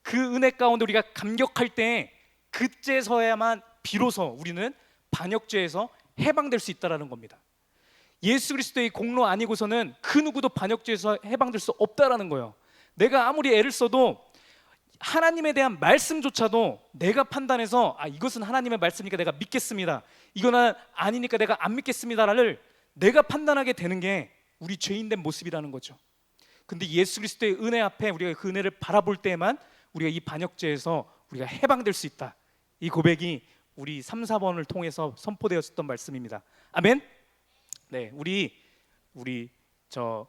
그 은혜 가운데 우리가 감격할 때, 그때서야만 비로소 우리는 반역죄에서 해방될 수 있다라는 겁니다. 예수 그리스도의 공로 아니고서는 그 누구도 반역죄에서 해방될 수 없다라는 거예요. 내가 아무리 애를 써도 하나님에 대한 말씀조차도 내가 판단해서 이것은 하나님의 말씀이니까 내가 믿겠습니다, 이거는 아니니까 내가 안 믿겠습니다를 내가 판단하게 되는 게 우리 죄인된 모습이라는 거죠. 근데 예수 그리스도의 은혜 앞에 우리가 그 은혜를 바라볼 때만 우리가 이 반역죄에서 우리가 해방될 수 있다. 이 고백이 우리 3, 4번을 통해서 선포되었던 말씀입니다. 아멘. 네, 우리 저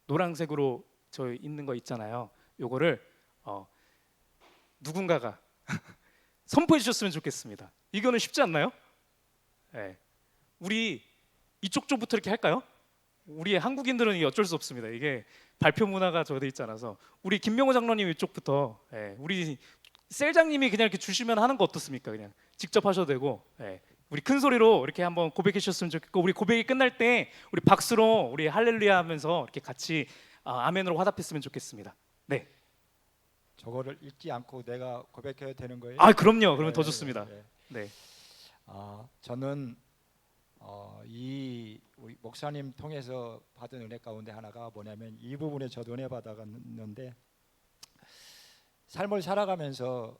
노란색으로 저 있는 거 있잖아요. 요거를 누군가가 선포해 주셨으면 좋겠습니다. 이거는 쉽지 않나요? 네. 우리 이쪽 쪽부터 이렇게 할까요? 우리 한국인들은 이게 어쩔 수 없습니다. 이게 발표 문화가 저돼 있지 않아서 우리 김명호 장로님 이쪽부터, 우리 셀장님이 그냥 이렇게 주시면 하는 거 어떻습니까? 그냥 직접 하셔도 되고, 우리 큰 소리로 이렇게 한번 고백해 주셨으면 좋겠고, 우리 고백이 끝날 때 우리 박수로 우리 할렐루야 하면서 이렇게 같이 아멘으로 화답했으면 좋겠습니다. 네. 저거를 읽지 않고 내가 고백해야 되는 거예요? 그럼요. 그러면 더 좋습니다. 네. 저는 이 우리 목사님 통해서 받은 은혜 가운데 하나가 뭐냐면, 이 부분에 저도 은혜 받아갔는데, 삶을 살아가면서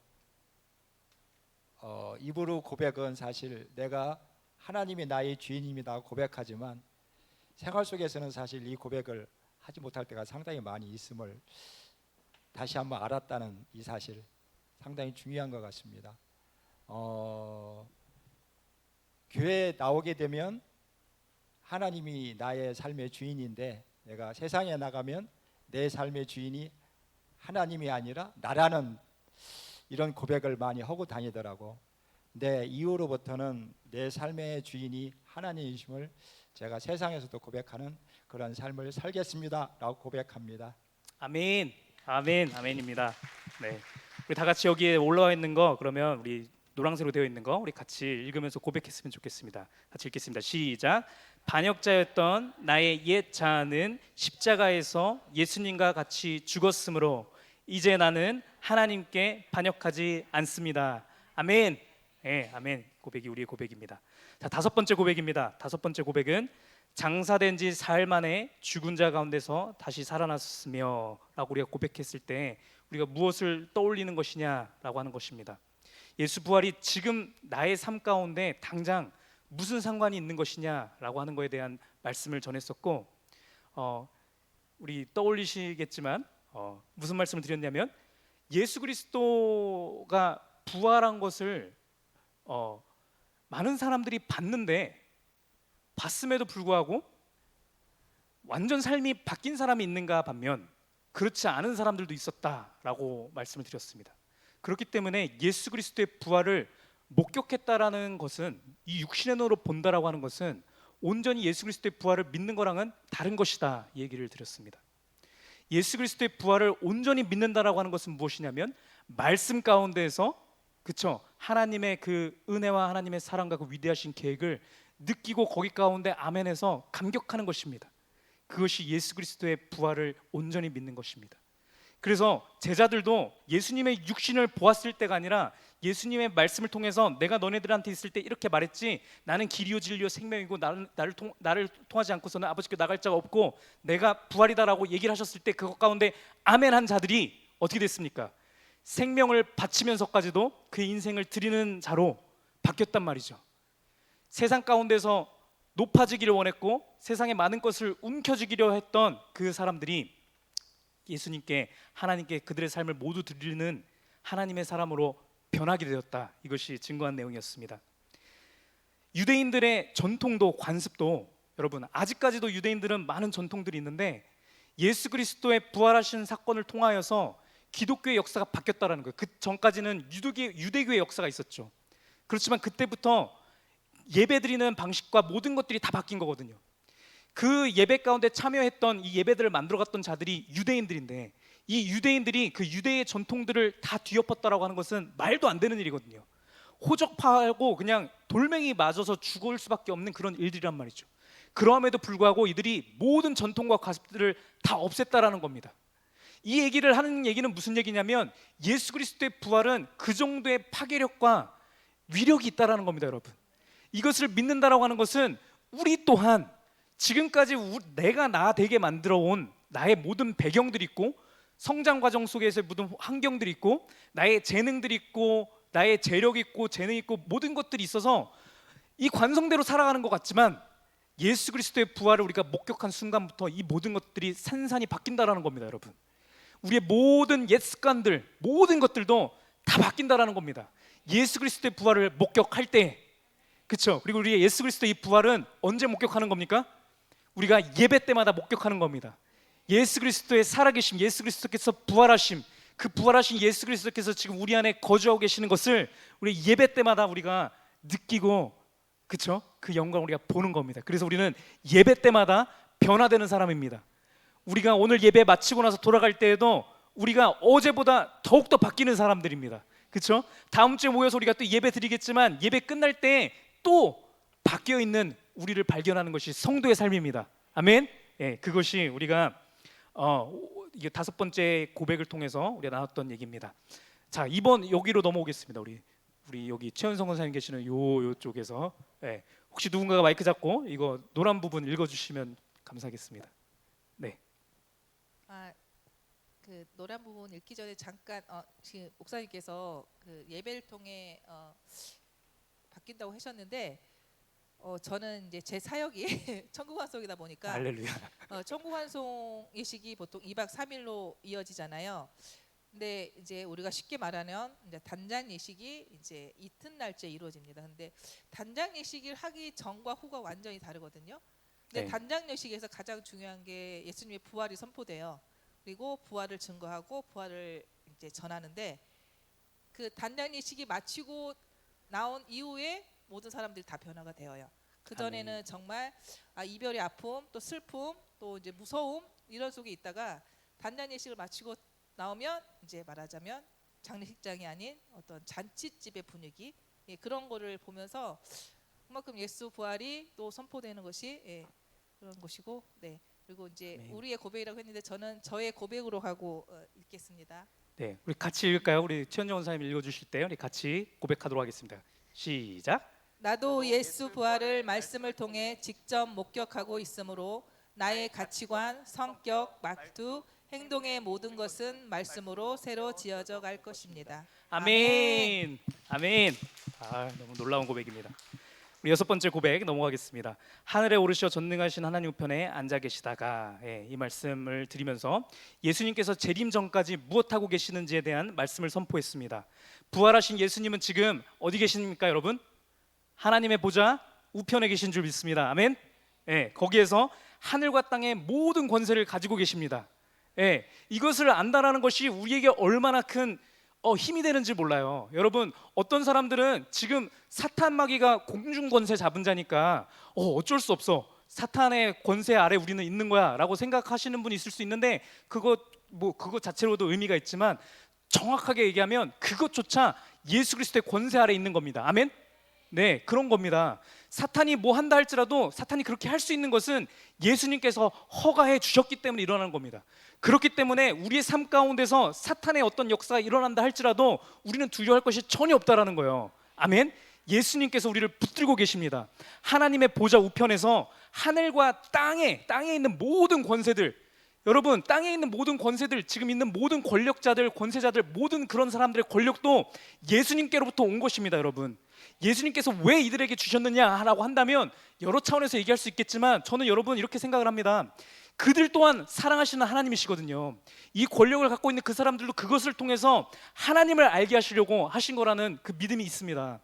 입으로 고백은 사실 내가 하나님이 나의 주인입니다 고백하지만, 생활 속에서는 사실 이 고백을 하지 못할 때가 상당히 많이 있음을 다시 한번 알았다는 이 사실, 상당히 중요한 것 같습니다. 교회에 나오게 되면 하나님이 나의 삶의 주인인데, 내가 세상에 나가면 내 삶의 주인이 하나님이 아니라 나라는 이런 고백을 많이 하고 다니더라고. 근데 이후로부터는 내 삶의 주인이 하나님이심을 제가 세상에서도 고백하는 그런 삶을 살겠습니다 라고 고백합니다. 아멘. 아멘. 아멘입니다. 네. 우리 다 같이 여기에 올라와 있는 거, 그러면 우리 노란색으로 되어 있는 거 우리 같이 읽으면서 고백했으면 좋겠습니다. 같이 읽겠습니다. 시작. 반역자였던 나의 옛 자아는 십자가에서 예수님과 같이 죽었으므로 이제 나는 하나님께 반역하지 않습니다. 아멘. 네, 아멘. 고백이 우리의 고백입니다. 자, 다섯 번째 고백입니다. 다섯 번째 고백은 장사된 지 사흘 만에 죽은 자 가운데서 다시 살아났으며 라고 우리가 고백했을 때 우리가 무엇을 떠올리는 것이냐라고 하는 것입니다. 예수 부활이 지금 나의 삶 가운데 당장 무슨 상관이 있는 것이냐라고 하는 것에 대한 말씀을 전했었고, 우리 떠올리시겠지만 무슨 말씀을 드렸냐면, 예수 그리스도가 부활한 것을 많은 사람들이 봤음에도 불구하고 완전 삶이 바뀐 사람이 있는가 반면 그렇지 않은 사람들도 있었다라고 말씀을 드렸습니다. 그렇기 때문에 예수 그리스도의 부활을 목격했다라는 것은, 이 육신의 눈으로 본다라고 하는 것은 온전히 예수 그리스도의 부활을 믿는 거랑은 다른 것이다, 이 얘기를 드렸습니다. 예수 그리스도의 부활을 온전히 믿는다라고 하는 것은 무엇이냐면, 말씀 가운데에서, 그쵸, 하나님의 그 은혜와 하나님의 사랑과 그 위대하신 계획을 느끼고 거기 가운데 아멘해서 감격하는 것입니다. 그것이 예수 그리스도의 부활을 온전히 믿는 것입니다. 그래서 제자들도 예수님의 육신을 보았을 때가 아니라 예수님의 말씀을 통해서 내가 너네들한테 있을 때 이렇게 말했지, 나는 길이요 진리요 생명이고 나를 통하지 않고서는 아버지께 나갈 자가 없고 내가 부활이다라고 얘기를 하셨을 때 그것 가운데 아멘한 자들이 어떻게 됐습니까? 생명을 바치면서까지도 그의 인생을 드리는 자로 바뀌었단 말이죠. 세상 가운데서 높아지기를 원했고 세상의 많은 것을 움켜쥐기려 했던 그 사람들이 예수님께, 하나님께 그들의 삶을 모두 드리는 하나님의 사람으로 변하게 되었다. 이것이 증거한 내용이었습니다. 유대인들의 전통도 관습도, 여러분 아직까지도 유대인들은 많은 전통들이 있는데 예수 그리스도의 부활하신 사건을 통하여서 기독교의 역사가 바뀌었다라는 거예요. 그 전까지는 유대교의 역사가 있었죠. 그렇지만 그때부터 예배드리는 방식과 모든 것들이 다 바뀐 거거든요. 그 예배 가운데 참여했던 이 예배들을 만들어갔던 자들이 유대인들인데, 이 유대인들이 그 유대의 전통들을 다 뒤엎었다라고 하는 것은 말도 안 되는 일이거든요. 호적파하고 그냥 돌멩이 맞아서 죽을 수밖에 없는 그런 일들이란 말이죠. 그럼에도 불구하고 이들이 모든 전통과 가습들을 다 없앴다라는 겁니다. 이 얘기를 하는 얘기는 무슨 얘기냐면 예수 그리스도의 부활은 그 정도의 파괴력과 위력이 있다라는 겁니다, 여러분. 이것을 믿는다라고 하는 것은 우리 또한 지금까지 내가 나 되게 만들어 온 나의 모든 배경들이 있고, 성장 과정 속에서의 모든 환경들이 있고, 나의 재능들이 있고, 나의 재력이 있고, 재능이 있고, 모든 것들이 있어서 이 관성대로 살아가는 것 같지만 예수 그리스도의 부활을 우리가 목격한 순간부터 이 모든 것들이 산산이 바뀐다라는 겁니다, 여러분. 우리의 모든 옛 습관들, 모든 것들도 다 바뀐다라는 겁니다. 예수 그리스도의 부활을 목격할 때, 그렇죠? 그리고 우리의 예수 그리스도의 이 부활은 언제 목격하는 겁니까? 우리가 예배 때마다 목격하는 겁니다. 예수 그리스도의 살아계심, 예수 그리스도께서 부활하심, 그 부활하신 예수 그리스도께서 지금 우리 안에 거주하고 계시는 것을 우리 예배 때마다 우리가 느끼고, 그렇죠? 그 영광을 우리가 보는 겁니다. 그래서 우리는 예배 때마다 변화되는 사람입니다. 우리가 오늘 예배 마치고 나서 돌아갈 때에도 우리가 어제보다 더욱더 바뀌는 사람들입니다. 그렇죠? 다음 주에 모여서 우리가 또 예배 드리겠지만 예배 끝날 때 또 바뀌어 있는 우리를 발견하는 것이 성도의 삶입니다. 아멘. 예, 그것이 우리가 이게 5번째 고백을 통해서 우리가 나눴던 얘기입니다. 자, 이번 여기로 넘어오겠습니다. 우리 여기 최현성 권사님 계시는 요쪽에서, 예, 혹시 누군가가 마이크 잡고 이거 노란 부분 읽어주시면 감사하겠습니다. 네. 그 노란 부분 읽기 전에 잠깐 지금 목사님께서 그 예배를 통해 바뀐다고 하셨는데, 저는 이제 제 사역이 천국환송이다 보니까 할렐루야. 천국환송 예식이 보통 2박 3일로 이어지잖아요. 근데 이제 우리가 쉽게 말하면 이제 단장 예식이 이제 이튿날째 이루어집니다. 근데 단장 예식을 하기 전과 후가 완전히 다르거든요. 근데 네. 단장 예식에서 가장 중요한 게 예수님의 부활이 선포돼요. 그리고 부활을 증거하고 부활을 이제 전하는데, 그 단장 예식이 마치고 나온 이후에 모든 사람들이 다 변화가 되어요. 그 전에는 정말 이별의 아픔, 또 슬픔, 또 이제 무서움 이런 속에 있다가 단장 예식을 마치고 나오면 이제 말하자면 장례식장이 아닌 어떤 잔치집의 분위기, 그런 거를 보면서 그만큼 예수 부활이 또 선포되는 것이 그런 것이고, 네. 그리고 이제 우리의 고백이라고 했는데 저는 저의 고백으로 하고 읽겠습니다. 네, 우리 같이 읽을까요? 우리 최현정 원사님 읽어주실 때 우리 같이 고백하도록 하겠습니다. 시작. 나도 예수 부활을 말씀을 통해 직접 목격하고 있으므로 나의 가치관, 성격, 말투, 행동의 모든 것은 말씀으로 새로 지어져 갈 것입니다. 아멘. 아멘. 너무 놀라운 고백입니다. 우리 6번째 고백 넘어가겠습니다. 하늘에 오르셔 전능하신 하나님 우편에 앉아 계시다가, 이 말씀을 드리면서 예수님께서 재림 전까지 무엇하고 계시는지에 대한 말씀을 선포했습니다. 부활하신 예수님은 지금 어디 계십니까, 여러분? 하나님의 보좌 우편에 계신 줄 믿습니다. 아멘. 거기에서 하늘과 땅의 모든 권세를 가지고 계십니다. 이것을 안다라는 것이 우리에게 얼마나 큰 힘이 되는지 몰라요. 여러분, 어떤 사람들은 지금 사탄 마귀가 공중 권세 잡은 자니까 어쩔 수 없어, 사탄의 권세 아래 우리는 있는 거야 라고 생각하시는 분이 있을 수 있는데, 그것 자체로도 의미가 있지만 정확하게 얘기하면 그것조차 예수 그리스도의 권세 아래 있는 겁니다. 아멘. 네, 그런 겁니다. 사탄이 뭐 한다 할지라도 사탄이 그렇게 할 수 있는 것은 예수님께서 허가해 주셨기 때문에 일어나는 겁니다. 그렇기 때문에 우리의 삶 가운데서 사탄의 어떤 역사가 일어난다 할지라도 우리는 두려워할 것이 전혀 없다라는 거예요. 아멘. 예수님께서 우리를 붙들고 계십니다. 하나님의 보좌 우편에서 하늘과 땅에 있는 모든 권세들, 여러분, 땅에 있는 모든 권세들, 지금 있는 모든 권력자들, 권세자들, 모든 그런 사람들의 권력도 예수님께로부터 온 것입니다. 여러분, 예수님께서 왜 이들에게 주셨느냐라고 한다면 여러 차원에서 얘기할 수 있겠지만, 저는 여러분 이렇게 생각을 합니다. 그들 또한 사랑하시는 하나님이시거든요. 이 권력을 갖고 있는 그 사람들도 그것을 통해서 하나님을 알게 하시려고 하신 거라는 그 믿음이 있습니다.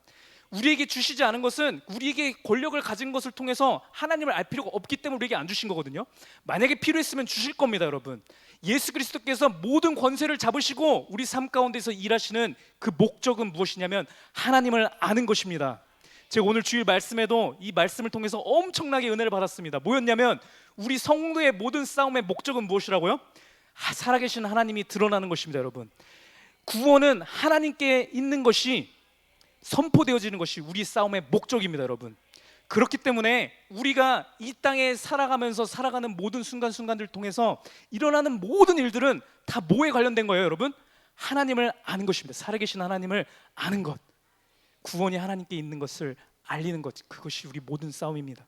우리에게 주시지 않은 것은 우리에게 권력을 가진 것을 통해서 하나님을 알 필요가 없기 때문에 우리에게 안 주신 거거든요. 만약에 필요했으면 주실 겁니다, 여러분. 예수 그리스도께서 모든 권세를 잡으시고 우리 삶 가운데서 일하시는 그 목적은 무엇이냐면 하나님을 아는 것입니다. 제가 오늘 주일 말씀에도 이 말씀을 통해서 엄청나게 은혜를 받았습니다. 뭐였냐면 우리 성도의 모든 싸움의 목적은 무엇이라고요? 살아계신 하나님이 드러나는 것입니다, 여러분. 구원은 하나님께 있는 것이 선포되어지는 것이 우리 싸움의 목적입니다, 여러분. 그렇기 때문에 우리가 이 땅에 살아가면서 살아가는 모든 순간순간들 통해서 일어나는 모든 일들은 다 뭐에 관련된 거예요, 여러분? 하나님을 아는 것입니다. 살아계신 하나님을 아는 것. 구원이 하나님께 있는 것을 알리는 것, 그것이 우리 모든 싸움입니다.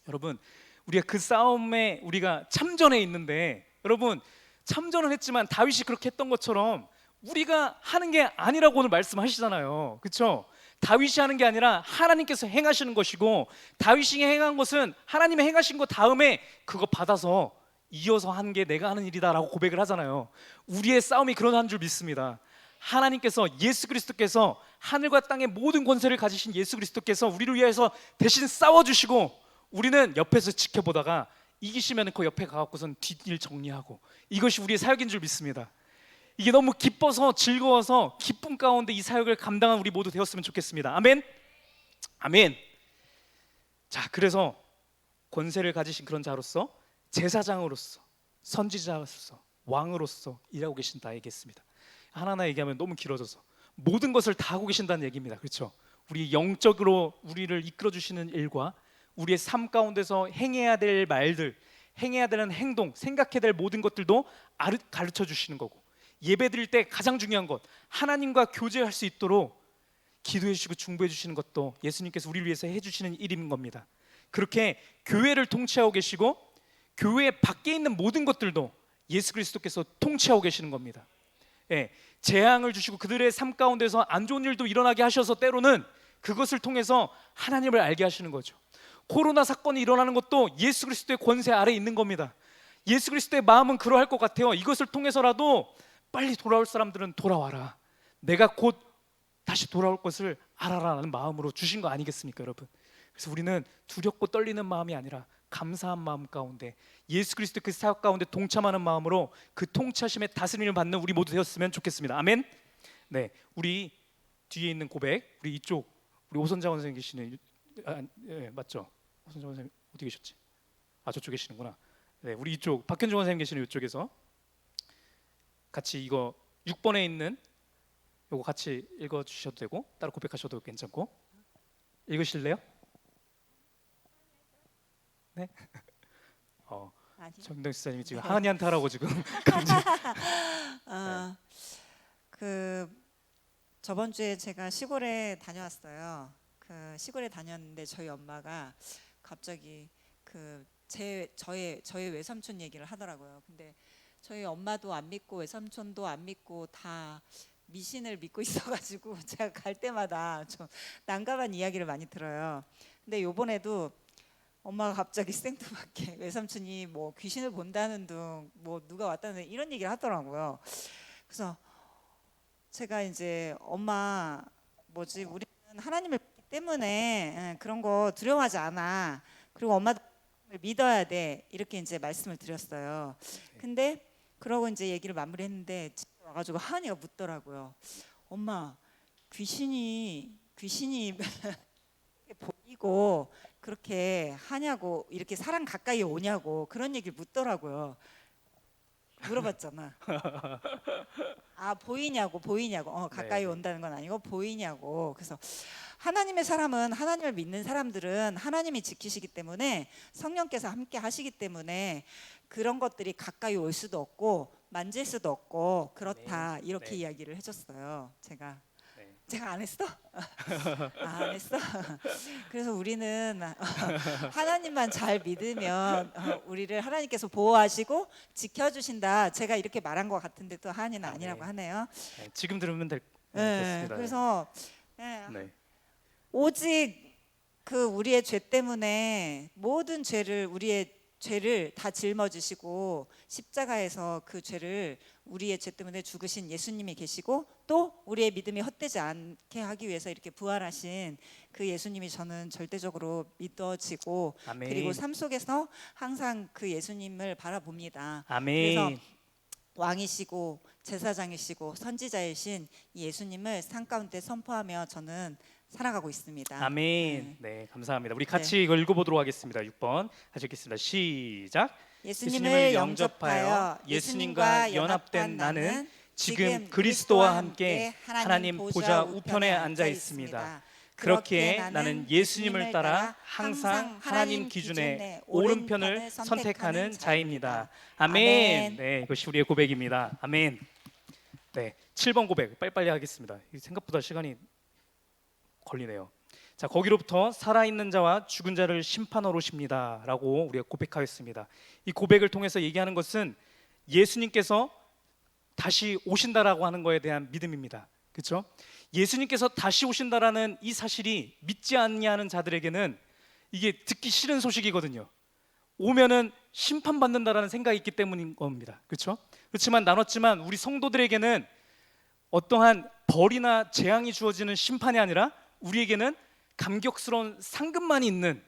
여러분, 우리가 그 싸움에 우리가 참전해 있는데, 여러분 참전을 했지만 다윗이 그렇게 했던 것처럼 우리가 하는 게 아니라고 오늘 말씀하시잖아요. 그렇죠? 다윗이 하는 게 아니라 하나님께서 행하시는 것이고, 다윗이 행한 것은 하나님이 행하신 것 다음에 그거 받아서 이어서 한 게 내가 하는 일이다라고 고백을 하잖아요. 우리의 싸움이 그런 줄 믿습니다. 하나님께서, 예수 그리스도께서, 하늘과 땅의 모든 권세를 가지신 예수 그리스도께서 우리를 위해서 대신 싸워주시고 우리는 옆에서 지켜보다가 이기시면 그 옆에 가갖고선 뒷일 정리하고, 이것이 우리의 사역인 줄 믿습니다. 이게 너무 기뻐서 즐거워서 기쁨 가운데 이 사역을 감당한 우리 모두 되었으면 좋겠습니다. 아멘. 아멘. 자, 그래서 권세를 가지신 그런 자로서, 제사장으로서, 선지자로서, 왕으로서 일하고 계신다 얘기했습니다. 하나하나 얘기하면 너무 길어져서 모든 것을 다 하고 계신다는 얘기입니다. 그렇죠? 우리 영적으로 우리를 이끌어 주시는 일과 우리의 삶 가운데서 행해야 될 말들, 행해야 되는 행동, 생각해야 될 모든 것들도 가르쳐 주시는 거고, 예배 드릴 때 가장 중요한 것, 하나님과 교제할 수 있도록 기도해 주시고 중보해 주시는 것도 예수님께서 우리를 위해서 해주시는 일인 겁니다. 그렇게 교회를 통치하고 계시고 교회 밖에 있는 모든 것들도 예수 그리스도께서 통치하고 계시는 겁니다. 예, 재앙을 주시고 그들의 삶 가운데서 안 좋은 일도 일어나게 하셔서 때로는 그것을 통해서 하나님을 알게 하시는 거죠. 코로나 사건이 일어나는 것도 예수 그리스도의 권세 아래에 있는 겁니다. 예수 그리스도의 마음은 그러할 것 같아요. 이것을 통해서라도 빨리 돌아올 사람들은 돌아와라, 내가 곧 다시 돌아올 것을 알아라라는 마음으로 주신 거 아니겠습니까, 여러분? 그래서 우리는 두렵고 떨리는 마음이 아니라 감사한 마음 가운데 예수 그리스도 그 사역 가운데 동참하는 마음으로 그 통치하심의 다스림을 받는 우리 모두 되었으면 좋겠습니다. 아멘. 네, 우리 뒤에 있는 고백, 우리 이쪽 우리 오선장 선생님 계시는, 예, 맞죠? 오선장 선생님 어디 계셨지? 아, 저쪽 계시는구나. 네, 우리 이쪽 박현중 선생님 계시는 이쪽에서 같이 이거 6번에 있는 요거 같이 읽어 주셔도 되고 따로 고백하셔도 괜찮고. 읽으실래요? 네. 정동 지사님이 지금 하나님한테 하라고 지금 그 저번 주에 제가 시골에 다녀왔어요. 그 시골에 다녔는데 저희 엄마가 갑자기 저의 외삼촌 얘기를 하더라고요. 근데 저희 엄마도 안 믿고 외삼촌도 안 믿고 다 미신을 믿고 있어가지고 제가 갈 때마다 좀 난감한 이야기를 많이 들어요. 근데 요번에도 엄마가 갑자기 생뚱맞게 외삼촌이 뭐 귀신을 본다는 둥, 뭐 누가 왔다는 둥 이런 얘기를 하더라고요. 그래서 제가 이제 엄마 우리는 하나님을 믿기 때문에 그런 거 두려워하지 않아. 그리고 엄마도 믿어야 돼. 이렇게 이제 말씀을 드렸어요. 근데 그러고 이제 얘기를 마무리했는데 집에 와가지고 하은이가 묻더라고요. 엄마, 귀신이 보이고 그렇게 하냐고, 이렇게 사람 가까이 오냐고 그런 얘기를 묻더라고요. 물어봤잖아. 아, 보이냐고. 가까이 온다는 건 아니고 보이냐고. 그래서 하나님의 사람은, 하나님을 믿는 사람들은 하나님이 지키시기 때문에, 성령께서 함께 하시기 때문에 그런 것들이 가까이 올 수도 없고 만질 수도 없고 그렇다. 이렇게 이야기를 해줬어요. 제가 안 했어? 안 했어? 그래서 우리는 하나님만 잘 믿으면 우리를 하나님께서 보호하시고 지켜주신다. 제가 이렇게 말한 것 같은데 또 하은이는 아니라고 하네요. 네, 지금 들으면 네, 그래서 네. 오직 우리의 죄 때문에 모든 우리의 죄를 다 짊어지시고 십자가에서 그 죄를, 우리의 죄 때문에 죽으신 예수님이 계시고 또 우리의 믿음이 헛되지 않게 하기 위해서 이렇게 부활하신 그 예수님이 저는 절대적으로 믿어지고 아멘. 그리고 삶 속에서 항상 그 예수님을 바라봅니다. 아멘. 그래서 왕이시고 제사장이시고 선지자이신 이 예수님을 삶 가운데 선포하며 저는 살아가고 있습니다. 아멘. 네, 감사합니다. 우리 같이 이걸 읽어보도록 하겠습니다. 6번 같이 읽겠습니다. 시작. 예수님을 영접하여 예수님과 연합된 나는 지금 그리스도와 함께 하나님 보좌 우편에 앉아 있습니다. 그렇기에 나는 예수님을 따라 항상 하나님 기준의 오른편을 선택하는 자입니다. 아멘. 네, 이것이 우리의 고백입니다. 아멘. 네, 7번 고백 빨리빨리 하겠습니다. 생각보다 시간이 걸리네요. 자, 거기로부터 살아있는 자와 죽은 자를 심판하러 오십니다라고 우리가 고백하였습니다. 이 고백을 통해서 얘기하는 것은 예수님께서 다시 오신다라고 하는 거에 대한 믿음입니다. 그렇죠? 예수님께서 다시 오신다라는 이 사실이 믿지 않냐는 자들에게는 이게 듣기 싫은 소식이거든요. 오면은 심판받는다라는 생각이 있기 때문인 겁니다. 그렇죠? 그렇지만 나눴지만 우리 성도들에게는 어떠한 벌이나 재앙이 주어지는 심판이 아니라 우리에게는 감격스러운 상급만이 있는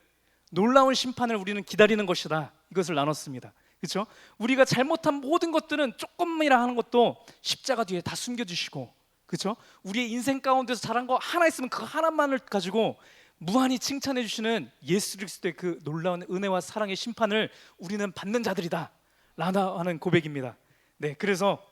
놀라운 심판을 우리는 기다리는 것이다. 이것을 나눴습니다. 그렇죠? 우리가 잘못한 모든 것들은 조금이라 하는 것도 십자가 뒤에 다 숨겨주시고, 그렇죠? 우리의 인생 가운데서 잘한 거 하나 있으면 그 하나만을 가지고 무한히 칭찬해 주시는 예수 그리스도의 그 놀라운 은혜와 사랑의 심판을 우리는 받는 자들이다 라나 하는 고백입니다. 네, 그래서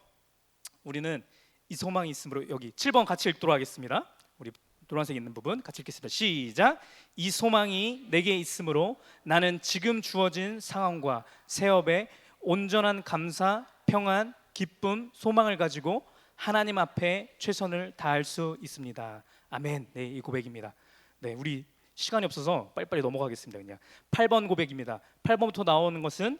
우리는 이 소망이 있으므로 여기 7번 같이 읽도록 하겠습니다. 우리 노란색 있는 부분 같이 읽겠습니다. 시작. 이 소망이 내게 있으므로 나는 지금 주어진 상황과 세업에 온전한 감사, 평안, 기쁨, 소망을 가지고 하나님 앞에 최선을 다할 수 있습니다. 아멘. 네, 이 고백입니다. 네, 우리 시간이 없어서 빨리빨리 넘어가겠습니다. 그냥 8번 고백입니다. 8번부터 나오는 것은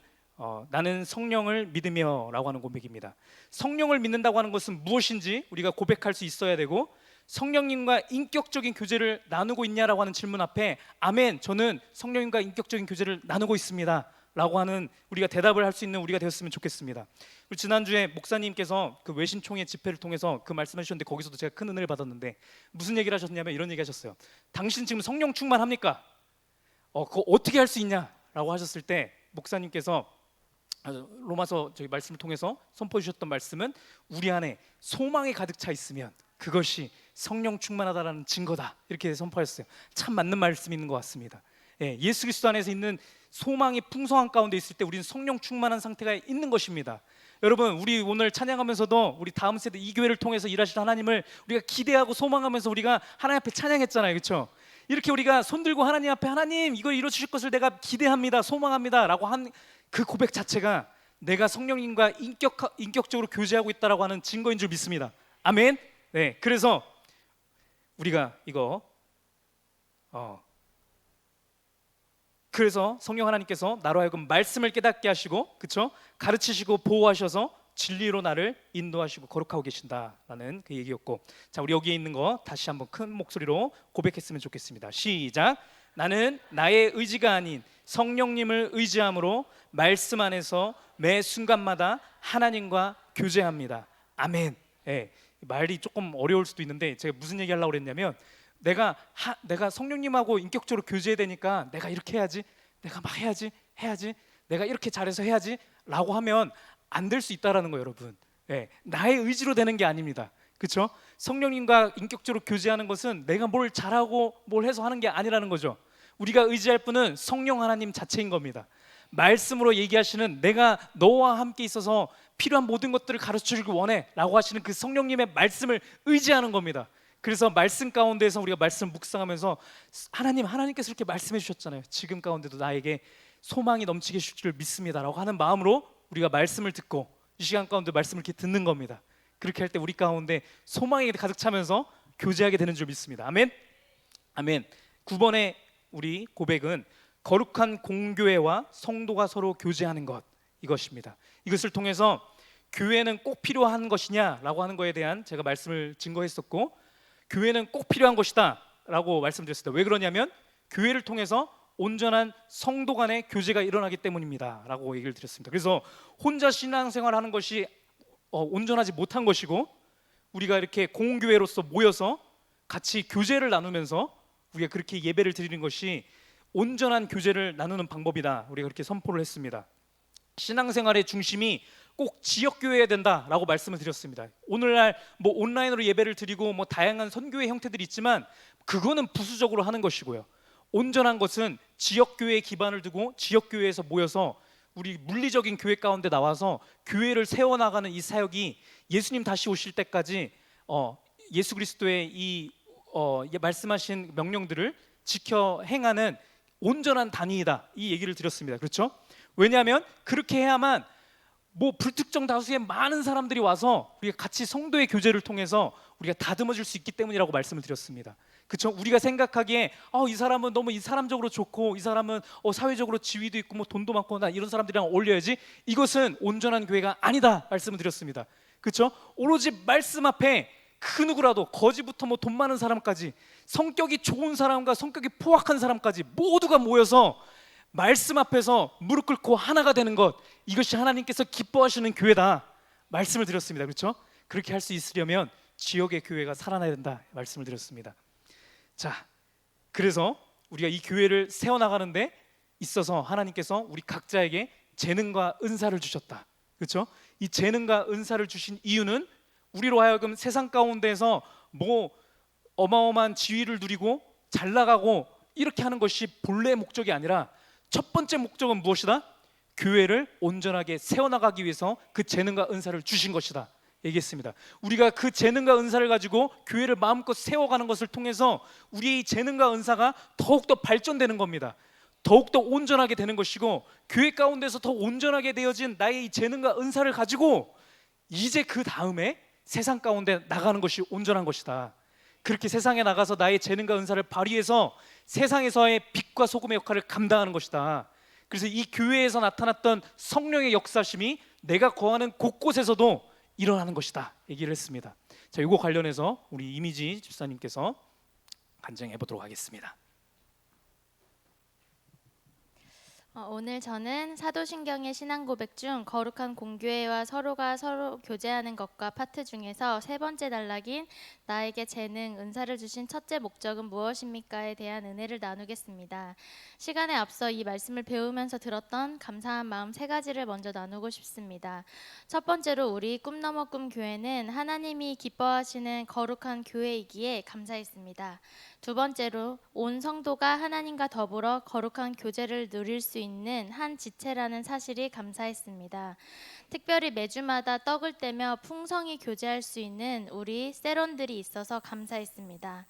나는 성령을 믿으며라고 하는 고백입니다. 성령을 믿는다고 하는 것은 무엇인지 우리가 고백할 수 있어야 되고, 성령님과 인격적인 교제를 나누고 있냐라고 하는 질문 앞에 아멘, 저는 성령님과 인격적인 교제를 나누고 있습니다 라고 하는 우리가 대답을 할 수 있는 우리가 되었으면 좋겠습니다. 우리 지난주에 목사님께서 그 외신총회 집회를 통해서 그 말씀을 주셨는데 거기서도 제가 큰 은혜를 받았는데 무슨 얘기를 하셨냐면 이런 얘기 하셨어요. 당신 지금 성령 충만합니까? 그거 어떻게 할 수 있냐라고 하셨을 때 목사님께서 로마서 저희 말씀을 통해서 선포해 주셨던 말씀은 우리 안에 소망이 가득 차 있으면 그것이 성령 충만하다라는 증거다, 이렇게 선포했어요. 참 맞는 말씀이 있는 것 같습니다. 예수 그리스도 안에서 있는 소망이 풍성한 가운데 있을 때 우리는 성령 충만한 상태가 있는 것입니다. 여러분, 우리 오늘 찬양하면서도 우리 다음 세대 이 교회를 통해서 일하실 하나님을 우리가 기대하고 소망하면서 우리가 하나님 앞에 찬양했잖아요. 그렇죠? 이렇게 우리가 손들고 하나님 앞에 하나님 이걸 이루어 주실 것을 내가 기대합니다, 소망합니다 라고 한 그 고백 자체가 내가 성령님과 인격적으로 교제하고 있다라고 하는 증거인 줄 믿습니다. 아멘. 네, 그래서 우리가 이거 그래서 성령 하나님께서 나로 하여금 말씀을 깨닫게 하시고, 그렇죠? 가르치시고 보호하셔서 진리로 나를 인도하시고 거룩하고 계신다라는 그 얘기였고, 자, 우리 여기에 있는 거 다시 한번 큰 목소리로 고백했으면 좋겠습니다. 시작. 나는 나의 의지가 아닌 성령님을 의지함으로 말씀 안에서 매 순간마다 하나님과 교제합니다. 아멘. 예, 말이 조금 어려울 수도 있는데 제가 무슨 얘기 하려고 그랬냐면 내가 성령님하고 인격적으로 교제해야 되니까 내가 이렇게 해야지, 내가 막 해야지, 내가 이렇게 잘해서 해야지 라고 하면 안 될 수 있다라는 거예요, 여러분. 예, 나의 의지로 되는 게 아닙니다. 그렇죠? 성령님과 인격적으로 교제하는 것은 내가 뭘 잘하고 뭘 해서 하는 게 아니라는 거죠. 우리가 의지할 분은 성령 하나님 자체인 겁니다. 말씀으로 얘기하시는 내가 너와 함께 있어서 필요한 모든 것들을 가르쳐주길 원해 라고 하시는 그 성령님의 말씀을 의지하는 겁니다. 그래서 말씀 가운데서 우리가 말씀을 묵상하면서 하나님께서 이렇게 말씀해 주셨잖아요. 지금 가운데도 나에게 소망이 넘치게 해줄 줄 믿습니다 라고 하는 마음으로 우리가 말씀을 듣고 이 시간 가운데 말씀을 이렇게 듣는 겁니다. 그렇게 할 때 우리 가운데 소망이 가득 차면서 교제하게 되는 줄 믿습니다. 아멘. 아멘. 9번의 우리 고백은 거룩한 공교회와 성도가 서로 교제하는 것, 이것입니다. 이것을 통해서 교회는 꼭 필요한 것이냐라고 하는 것에 대한 제가 말씀을 증거했었고, 교회는 꼭 필요한 것이다 라고 말씀드렸습니다. 왜 그러냐면 교회를 통해서 온전한 성도 간의 교제가 일어나기 때문입니다 라고 얘기를 드렸습니다. 그래서 혼자 신앙생활하는 것이 온전하지 못한 것이고, 우리가 이렇게 공교회로서 모여서 같이 교제를 나누면서 우리가 그렇게 예배를 드리는 것이 온전한 교제를 나누는 방법이다. 우리가 그렇게 선포를 했습니다. 신앙생활의 중심이 꼭 지역교회여야 된다라고 말씀을 드렸습니다. 오늘날 뭐 온라인으로 예배를 드리고 뭐 다양한 선교의 형태들이 있지만 그거는 부수적으로 하는 것이고요. 온전한 것은 지역교회에 기반을 두고 지역교회에서 모여서 우리 물리적인 교회 가운데 나와서 교회를 세워나가는 이 사역이 예수님 다시 오실 때까지 예수 그리스도의 이 말씀하신 명령들을 지켜 행하는 온전한 단위이다, 이 얘기를 드렸습니다. 그렇죠? 왜냐하면 그렇게 해야만 뭐 불특정 다수의 많은 사람들이 와서 우리가 같이 성도의 교제를 통해서 우리가 다듬어질 수 있기 때문이라고 말씀을 드렸습니다. 그렇죠? 우리가 생각하기에 이 사람은 너무 이 사람적으로 좋고 이 사람은 사회적으로 지위도 있고 뭐 돈도 많고 나 이런 사람들이랑 어울려야지, 이것은 온전한 교회가 아니다 말씀을 드렸습니다. 그렇죠? 오로지 말씀 앞에 그 누구라도 거지부터 뭐 돈 많은 사람까지 성격이 좋은 사람과 성격이 포악한 사람까지 모두가 모여서 말씀 앞에서 무릎 꿇고 하나가 되는 것, 이것이 하나님께서 기뻐하시는 교회다 말씀을 드렸습니다. 그렇죠? 그렇게 할 수 있으려면 지역의 교회가 살아나야 된다 말씀을 드렸습니다. 자, 그래서 우리가 이 교회를 세워나가는데 있어서 하나님께서 우리 각자에게 재능과 은사를 주셨다. 그렇죠? 이 재능과 은사를 주신 이유는 우리로 하여금 세상 가운데서 뭐 어마어마한 지위를 누리고 잘 나가고 이렇게 하는 것이 본래의 목적이 아니라 첫 번째 목적은 무엇이다? 교회를 온전하게 세워나가기 위해서 그 재능과 은사를 주신 것이다 얘기했습니다. 우리가 그 재능과 은사를 가지고 교회를 마음껏 세워가는 것을 통해서 우리의 재능과 은사가 더욱더 발전되는 겁니다. 더욱더 온전하게 되는 것이고, 교회 가운데서 더 온전하게 되어진 나의 이 재능과 은사를 가지고 이제 그 다음에 세상 가운데 나가는 것이 온전한 것이다. 그렇게 세상에 나가서 나의 재능과 은사를 발휘해서 세상에서의 빛과 소금의 역할을 감당하는 것이다. 그래서 이 교회에서 나타났던 성령의 역사심이 내가 거하는 곳곳에서도 일어나는 것이다 얘기를 했습니다. 자, 이거 관련해서 우리 이미지 집사님께서 간증해 보도록 하겠습니다. 오늘 저는 사도신경의 신앙 고백 중 거룩한 공교회와 서로가 서로 교제하는 것과 파트 중에서 세 번째 단락인 나에게 재능, 은사를 주신 첫째 목적은 무엇입니까에 대한 은혜를 나누겠습니다. 시간에 앞서 이 말씀을 배우면서 들었던 감사한 마음 세 가지를 먼저 나누고 싶습니다. 첫 번째로 우리 꿈너머 꿈교회는 하나님이 기뻐하시는 거룩한 교회이기에 감사했습니다. 두 번째로 온 성도가 하나님과 더불어 거룩한 교제를 누릴 수 있는 한 지체라는 사실이 감사했습니다. 특별히 매주마다 떡을 떼며 풍성히 교제할 수 있는 우리 세론들이 있어서 감사했습니다.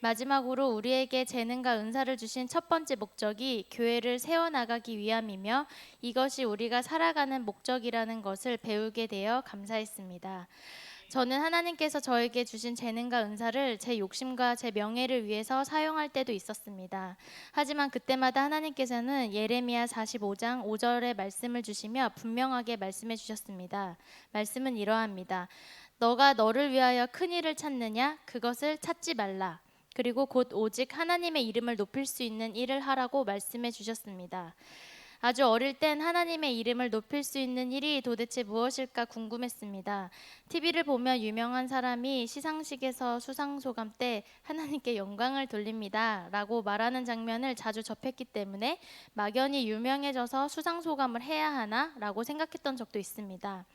마지막으로 우리에게 재능과 은사를 주신 첫 번째 목적이 교회를 세워나가기 위함이며 이것이 우리가 살아가는 목적이라는 것을 배우게 되어 감사했습니다. 저는 하나님께서 저에게 주신 재능과 은사를 제 욕심과 제 명예를 위해서 사용할 때도 있었습니다. 하지만 그때마다 하나님께서는 예레미야 45장 5절의 말씀을 주시며 분명하게 말씀해 주셨습니다. 말씀은 이러합니다. 너가 너를 위하여 큰 일을 찾느냐? 그것을 찾지 말라. 그리고 곧 오직 하나님의 이름을 높일 수 있는 일을 하라고 말씀해 주셨습니다. 아주 어릴 땐 하나님의 이름을 높일 수 있는 일이 도대체 무엇일까 궁금했습니다. TV를 보며 유명한 사람이 시상식에서 수상소감 때 하나님께 영광을 돌립니다 라고 말하는 장면을 자주 접했기 때문에 막연히 유명해져서 수상소감을 해야 하나 라고 생각했던 적도 있습니다.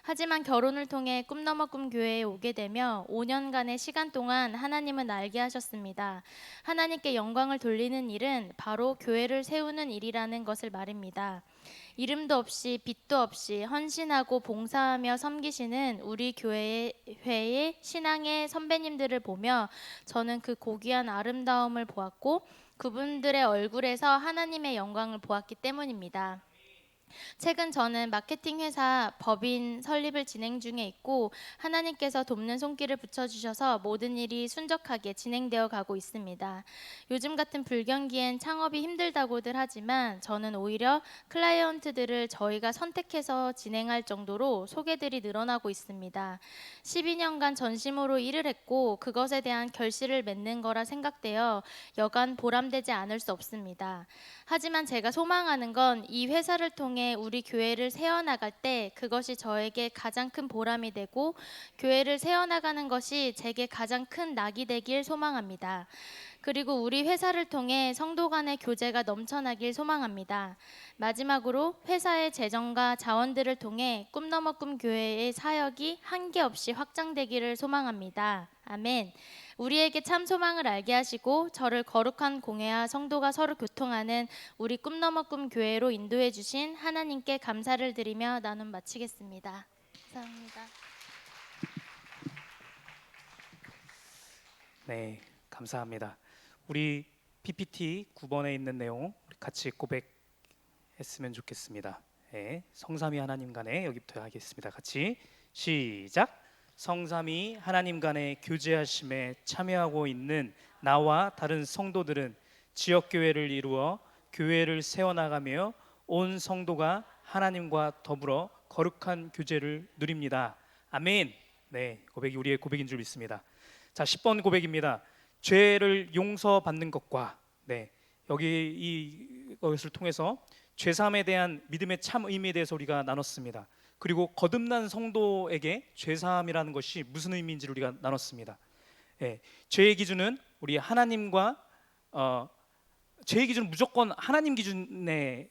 하지만 결혼을 통해 꿈너머 꿈교회에 오게 되며 5년간의 시간 동안 하나님은 알게 하셨습니다. 하나님께 영광을 돌리는 일은 바로 교회를 세우는 일이라는 것을 말입니다. 이름도 없이 빛도 없이 헌신하고 봉사하며 섬기시는 우리 교회의 신앙의 선배님들을 보며 저는 그 고귀한 아름다움을 보았고 그분들의 얼굴에서 하나님의 영광을 보았기 때문입니다. 최근 저는 마케팅 회사 법인 설립을 진행 중에 있고 하나님께서 돕는 손길을 붙여주셔서 모든 일이 순적하게 진행되어 가고 있습니다. 요즘 같은 불경기엔 창업이 힘들다고들 하지만 저는 오히려 클라이언트들을 저희가 선택해서 진행할 정도로 소개들이 늘어나고 있습니다. 12년간 전심으로 일을 했고 그것에 대한 결실을 맺는 거라 생각되어 여간 보람되지 않을 수 없습니다. 하지만 제가 소망하는 건 이 회사를 통해 통해 우리 교회를 세워나갈 때 그것이 저에게 가장 큰 보람이 되고 교회를 세워나가는 것이 제게 가장 큰 낙이 되길 소망합니다. 그리고 우리 회사를 통해 성도 간의 교제가 넘쳐나길 소망합니다. 마지막으로 회사의 재정과 자원들을 통해 꿈너머 꿈 교회의 사역이 한계 없이 확장되기를 소망합니다. 아멘. 우리에게 참 소망을 알게 하시고 저를 거룩한 공회와 성도가 서로 교통하는 우리 꿈너머 꿈 교회로 인도해 주신 하나님께 감사를 드리며 나눔 마치겠습니다. 감사합니다. 네, 감사합니다. 우리 PPT 9번에 있는 내용 우리 같이 고백했으면 좋겠습니다. 네, 성삼위 하나님 간에 여기부터 하겠습니다. 같이 시작. 성삼위 하나님 간의 교제하심에 참여하고 있는 나와 다른 성도들은 지역 교회를 이루어 교회를 세워나가며 온 성도가 하나님과 더불어 거룩한 교제를 누립니다. 아멘. 네, 고백이 우리의 고백인 줄 믿습니다. 자, 10번 고백입니다. 죄를 용서받는 것과 여기 이것을 통해서 죄사함에 대한 믿음의 참 의미에 대해서 우리가 나눴습니다. 그리고 거듭난 성도에게 죄사함이라는 것이 무슨 의미인지를 우리가 나눴습니다. 죄의 기준은 우리 하나님과 죄의 기준은 무조건 하나님 기준에서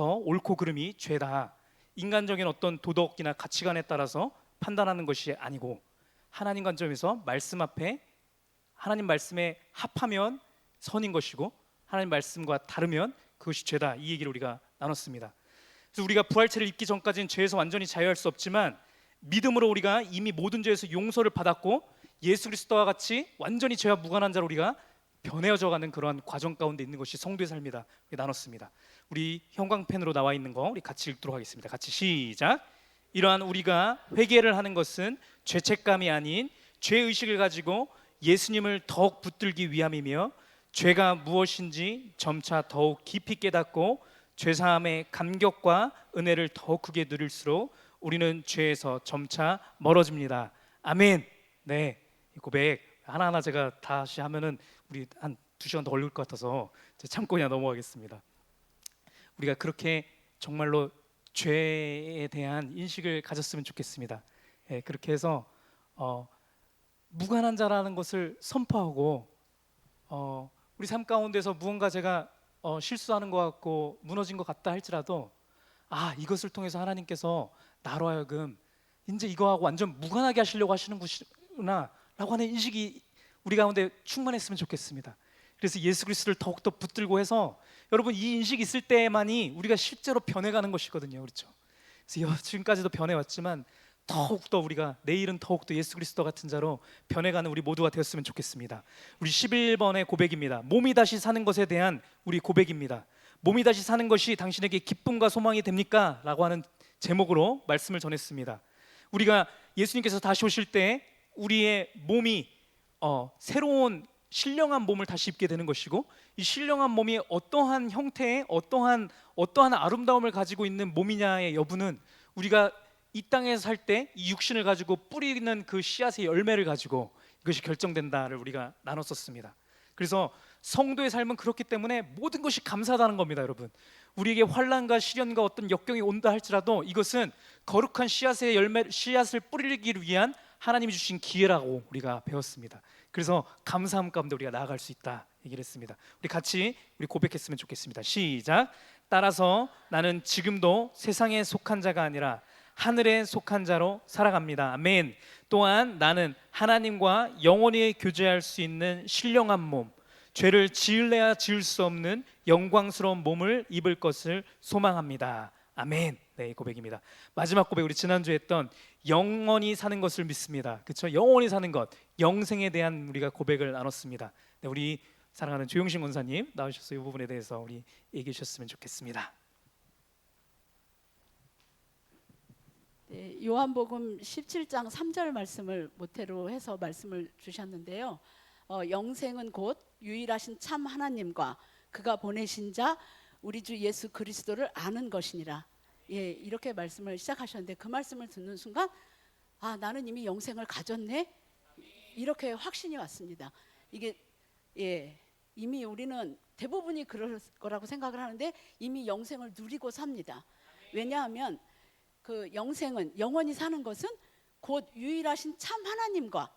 옳고 그름이 죄다. 인간적인 어떤 도덕이나 가치관에 따라서 판단하는 것이 아니고 하나님 관점에서 말씀 앞에 하나님 말씀에 합하면 선인 것이고 하나님 말씀과 다르면 그것이 죄다. 이 얘기를 우리가 나눴습니다. 그래서 우리가 부활체를 입기 전까지는 죄에서 완전히 자유할 수 없지만 믿음으로 우리가 이미 모든 죄에서 용서를 받았고 예수 그리스도와 같이 완전히 죄와 무관한 자로 우리가 변해져가는 그러한 과정 가운데 있는 것이 성도의 삶이다. 나눴습니다. 우리 형광펜으로 나와 있는 거 우리 같이 읽도록 하겠습니다. 같이 시작. 이러한 우리가 회개를 하는 것은 죄책감이 아닌 죄의식을 가지고 예수님을 더욱 붙들기 위함이며 죄가 무엇인지 점차 더욱 깊이 깨닫고 죄사함의 감격과 은혜를 더욱 크게 누릴수록 우리는 죄에서 점차 멀어집니다. 아멘. 네, 이 고백 하나하나 제가 다시 하면은 우리 한 2시간 더 걸릴 것 같아서 참고 그냥 넘어가겠습니다. 우리가 그렇게 정말로 죄에 대한 인식을 가졌으면 좋겠습니다. 그렇게 해서 무관한 자라는 것을 선포하고 우리 삶 가운데서 무언가 제가 실수하는 것 같고 무너진 것 같다 할지라도 이것을 통해서 하나님께서 나로 하여금 이제 이거하고 완전 무관하게 하시려고 하시는 것이구나 라고 하는 인식이 우리 가운데 충만했으면 좋겠습니다. 그래서 예수 그리스도를 더욱더 붙들고 해서 여러분 이 인식이 있을 때만이 우리가 실제로 변해가는 것이거든요. 그렇죠? 그래서 지금까지도 변해왔지만 더욱더 우리가 내일은 더욱더 예수 그리스도 같은 자로 변해가는 우리 모두가 되었으면 좋겠습니다. 우리 11번의 고백입니다. 몸이 다시 사는 것에 대한 우리 고백입니다. 몸이 다시 사는 것이 당신에게 기쁨과 소망이 됩니까? 라고 하는 제목으로 말씀을 전했습니다. 우리가 예수님께서 다시 오실 때 우리의 몸이 새로운 신령한 몸을 다시 입게 되는 것이고 이 신령한 몸이 어떠한 형태의 어떠한 아름다움을 가지고 있는 몸이냐의 여부는 우리가 이 땅에서 살 때 이 육신을 가지고 뿌리는 그 씨앗의 열매를 가지고 이것이 결정된다를 우리가 나눴었습니다. 그래서 성도의 삶은 그렇기 때문에 모든 것이 감사하다는 겁니다, 여러분. 우리에게 환난과 시련과 어떤 역경이 온다 할지라도 이것은 거룩한 씨앗의 씨앗을 뿌리기 위한 하나님이 주신 기회라고 우리가 배웠습니다. 그래서 감사함 가운데 우리가 나아갈 수 있다 얘기를 했습니다. 우리 같이 고백했으면 좋겠습니다. 시작. 따라서 나는 지금도 세상에 속한 자가 아니라 하늘에 속한 자로 살아갑니다. 아멘. 또한 나는 하나님과 영원히 교제할 수 있는 신령한 몸, 죄를 지을래야 지을 수 없는 영광스러운 몸을 입을 것을 소망합니다. 아멘. 네, 이 고백입니다. 마지막 고백 우리 지난주에 했던 영원히 사는 것을 믿습니다. 그렇죠? 영원히 사는 것, 영생에 대한 우리가 고백을 나눴습니다. 네, 우리 사랑하는 조용신 권사님 나오셔서 이 부분에 대해서 우리 얘기해 주셨으면 좋겠습니다. 네, 요한복음 17장 3절 말씀을 모태로 해서 말씀을 주셨는데요. 영생은 곧 유일하신 참 하나님과 그가 보내신 자 우리 주 예수 그리스도를 아는 것이니라. 이렇게 말씀을 시작하셨는데 그 말씀을 듣는 순간 나는 이미 영생을 가졌네. 이렇게 확신이 왔습니다. 이게 이미 우리는 대부분이 그럴 거라고 생각을 하는데 이미 영생을 누리고 삽니다. 왜냐하면 그 영생은 영원히 사는 것은 곧 유일하신 참 하나님과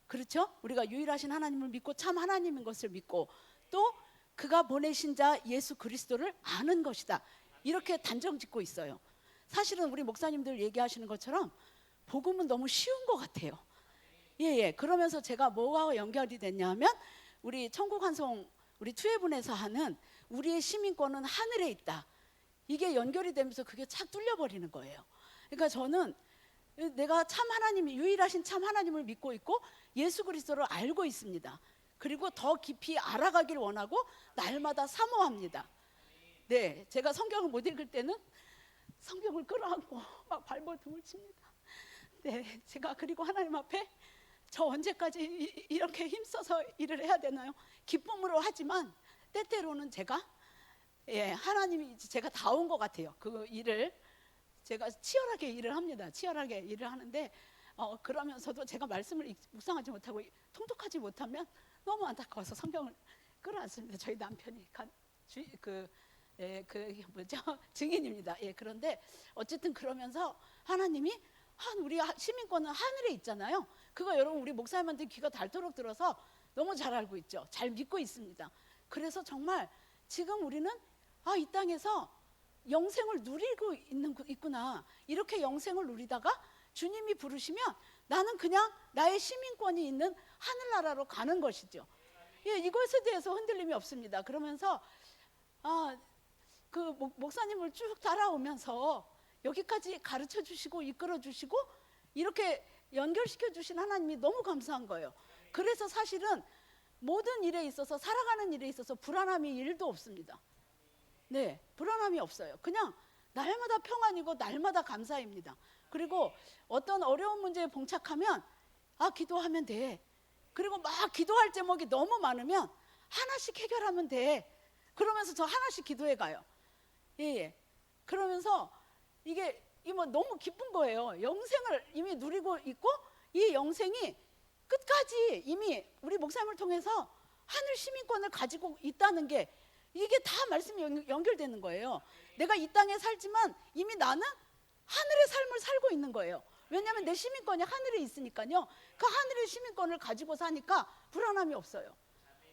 그렇죠? 우리가 유일하신 하나님을 믿고 참 하나님인 것을 믿고 또 그가 보내신 자 예수 그리스도를 아는 것이다. 이렇게 단정짓고 있어요. 사실은 우리 목사님들 얘기하시는 것처럼 복음은 너무 쉬운 것 같아요. 예. 그러면서 제가 뭐가 연결이 됐냐면 우리 천국 환송 우리 투애분에서 하는 우리의 시민권은 하늘에 있다. 이게 연결이 되면서 그게 착 뚫려버리는 거예요. 그러니까 저는 내가 참 하나님, 유일하신 참 하나님을 믿고 있고 예수 그리스도를 알고 있습니다. 그리고 더 깊이 알아가길 원하고 날마다 사모합니다. 네, 제가 성경을 못 읽을 때는 성경을 끌어안고 막 발버둥을 칩니다. 네, 제가 그리고 하나님 앞에 저 언제까지 이렇게 힘써서 일을 해야 되나요? 기쁨으로 하지만 때때로는 제가 하나님이 제가 다 온 것 같아요. 그 일을 제가 치열하게 일을 합니다. 치열하게 일을 하는데 그러면서도 제가 말씀을 묵상하지 못하고 통독하지 못하면 너무 안타까워서 성경을 끌어안습니다. 저희 남편이 증인입니다. 그런데 어쨌든 그러면서 하나님이 우리 시민권은 하늘에 있잖아요. 그거 여러분 우리 목사님한테 귀가 닳도록 들어서 너무 잘 알고 있죠. 잘 믿고 있습니다. 그래서 정말 지금 우리는 이 땅에서 영생을 누리고 있구나. 이렇게 영생을 누리다가 주님이 부르시면 나는 그냥 나의 시민권이 있는 하늘나라로 가는 것이죠. 이것에 대해서 흔들림이 없습니다. 그러면서 그 목사님을 쭉 따라오면서 여기까지 가르쳐 주시고 이끌어 주시고 이렇게 연결시켜 주신 하나님이 너무 감사한 거예요. 그래서 사실은 모든 일에 있어서 살아가는 일에 있어서 불안함이 1도 없습니다. 네, 불안함이 없어요. 그냥 날마다 평안이고 날마다 감사입니다. 그리고 어떤 어려운 문제에 봉착하면 기도하면 돼. 그리고 막 기도할 제목이 너무 많으면 하나씩 해결하면 돼. 그러면서 저 하나씩 기도해 가요. 그러면서 이게 너무 기쁜 거예요. 영생을 이미 누리고 있고 이 영생이 끝까지 이미 우리 목사님을 통해서 하늘 시민권을 가지고 있다는 게 이게 다 말씀이 연결되는 거예요. 내가 이 땅에 살지만 이미 나는 하늘의 삶을 살고 있는 거예요. 왜냐하면 내 시민권이 하늘에 있으니까요. 그 하늘의 시민권을 가지고 사니까 불안함이 없어요.